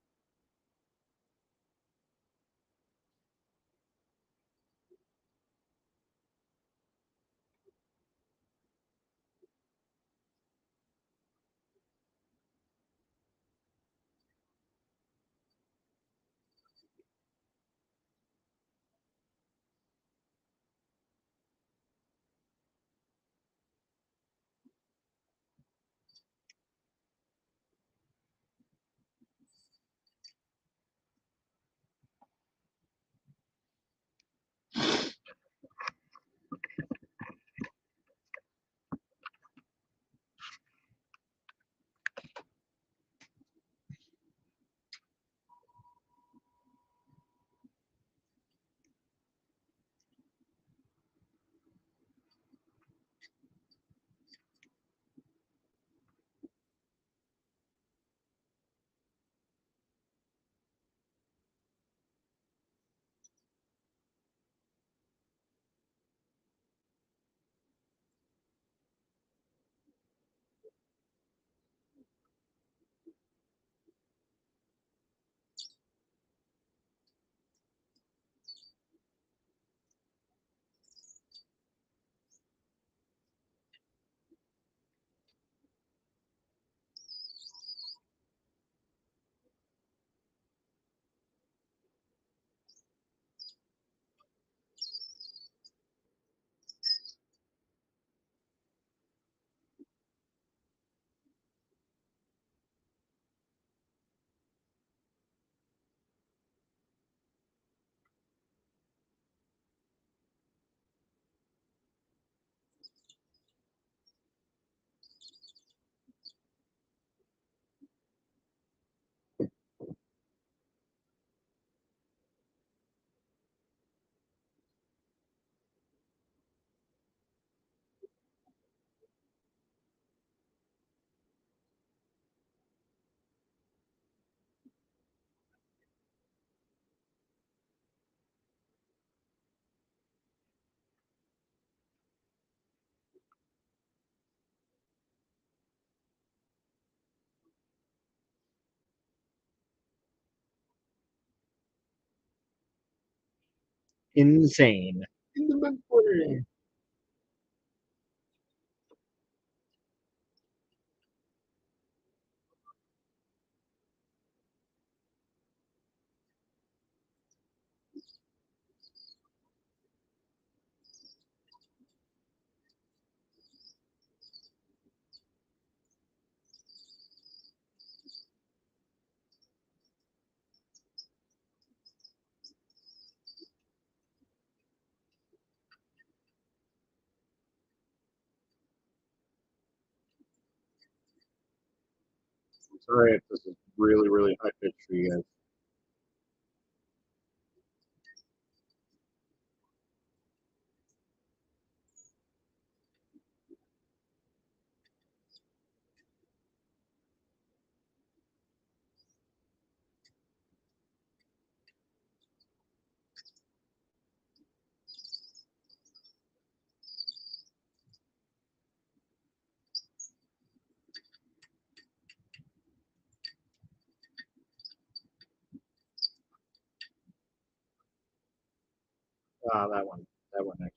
Insane. In the inventory. Sorry if this is really, really high pitched for you guys. That one. That one actually.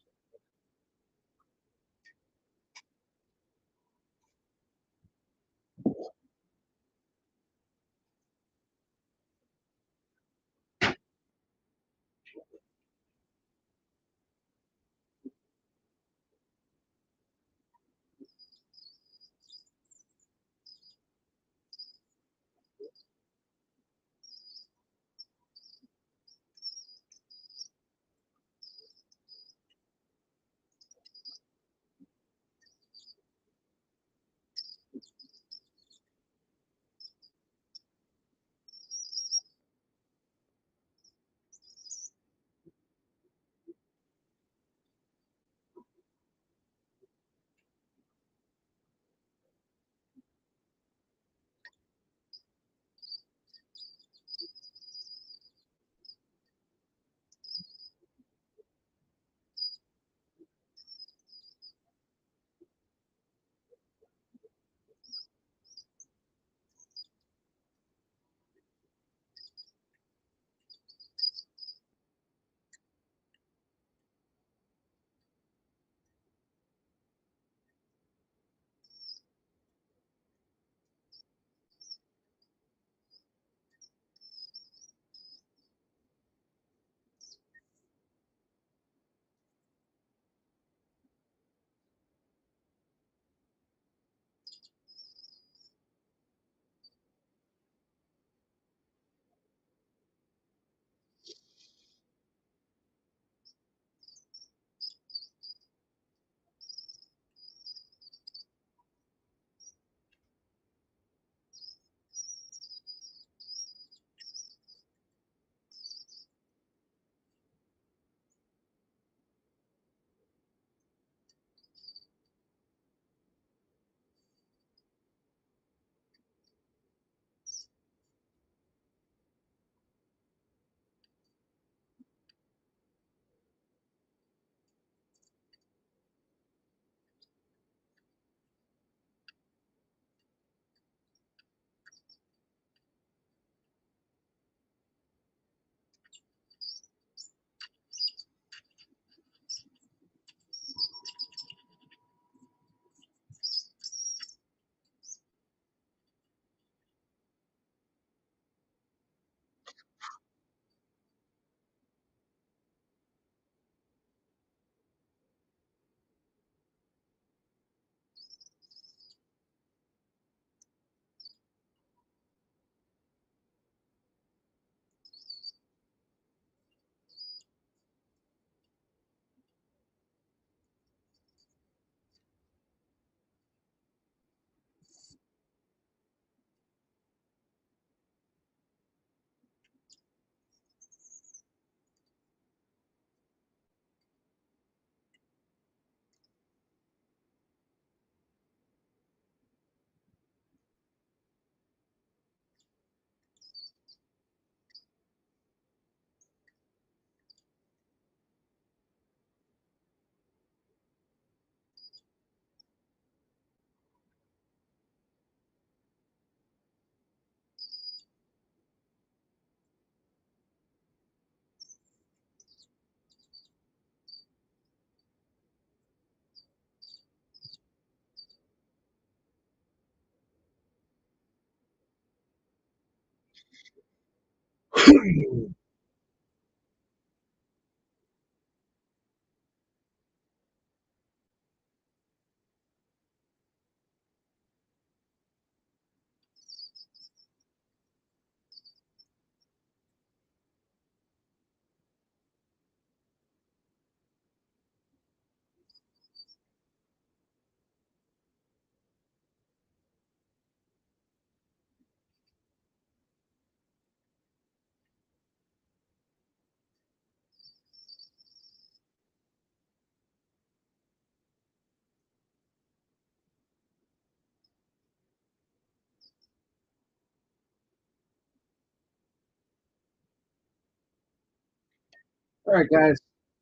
All right, guys.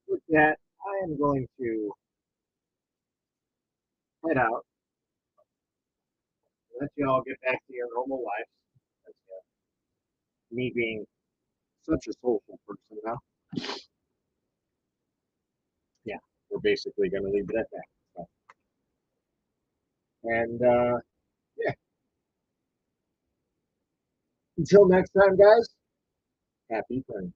With that, I am going to head out. Let you all get back to your normal lives. That's, me being such a social person now. Yeah, we're basically going to leave it at that. So, and yeah, until next time, guys. Happy playing.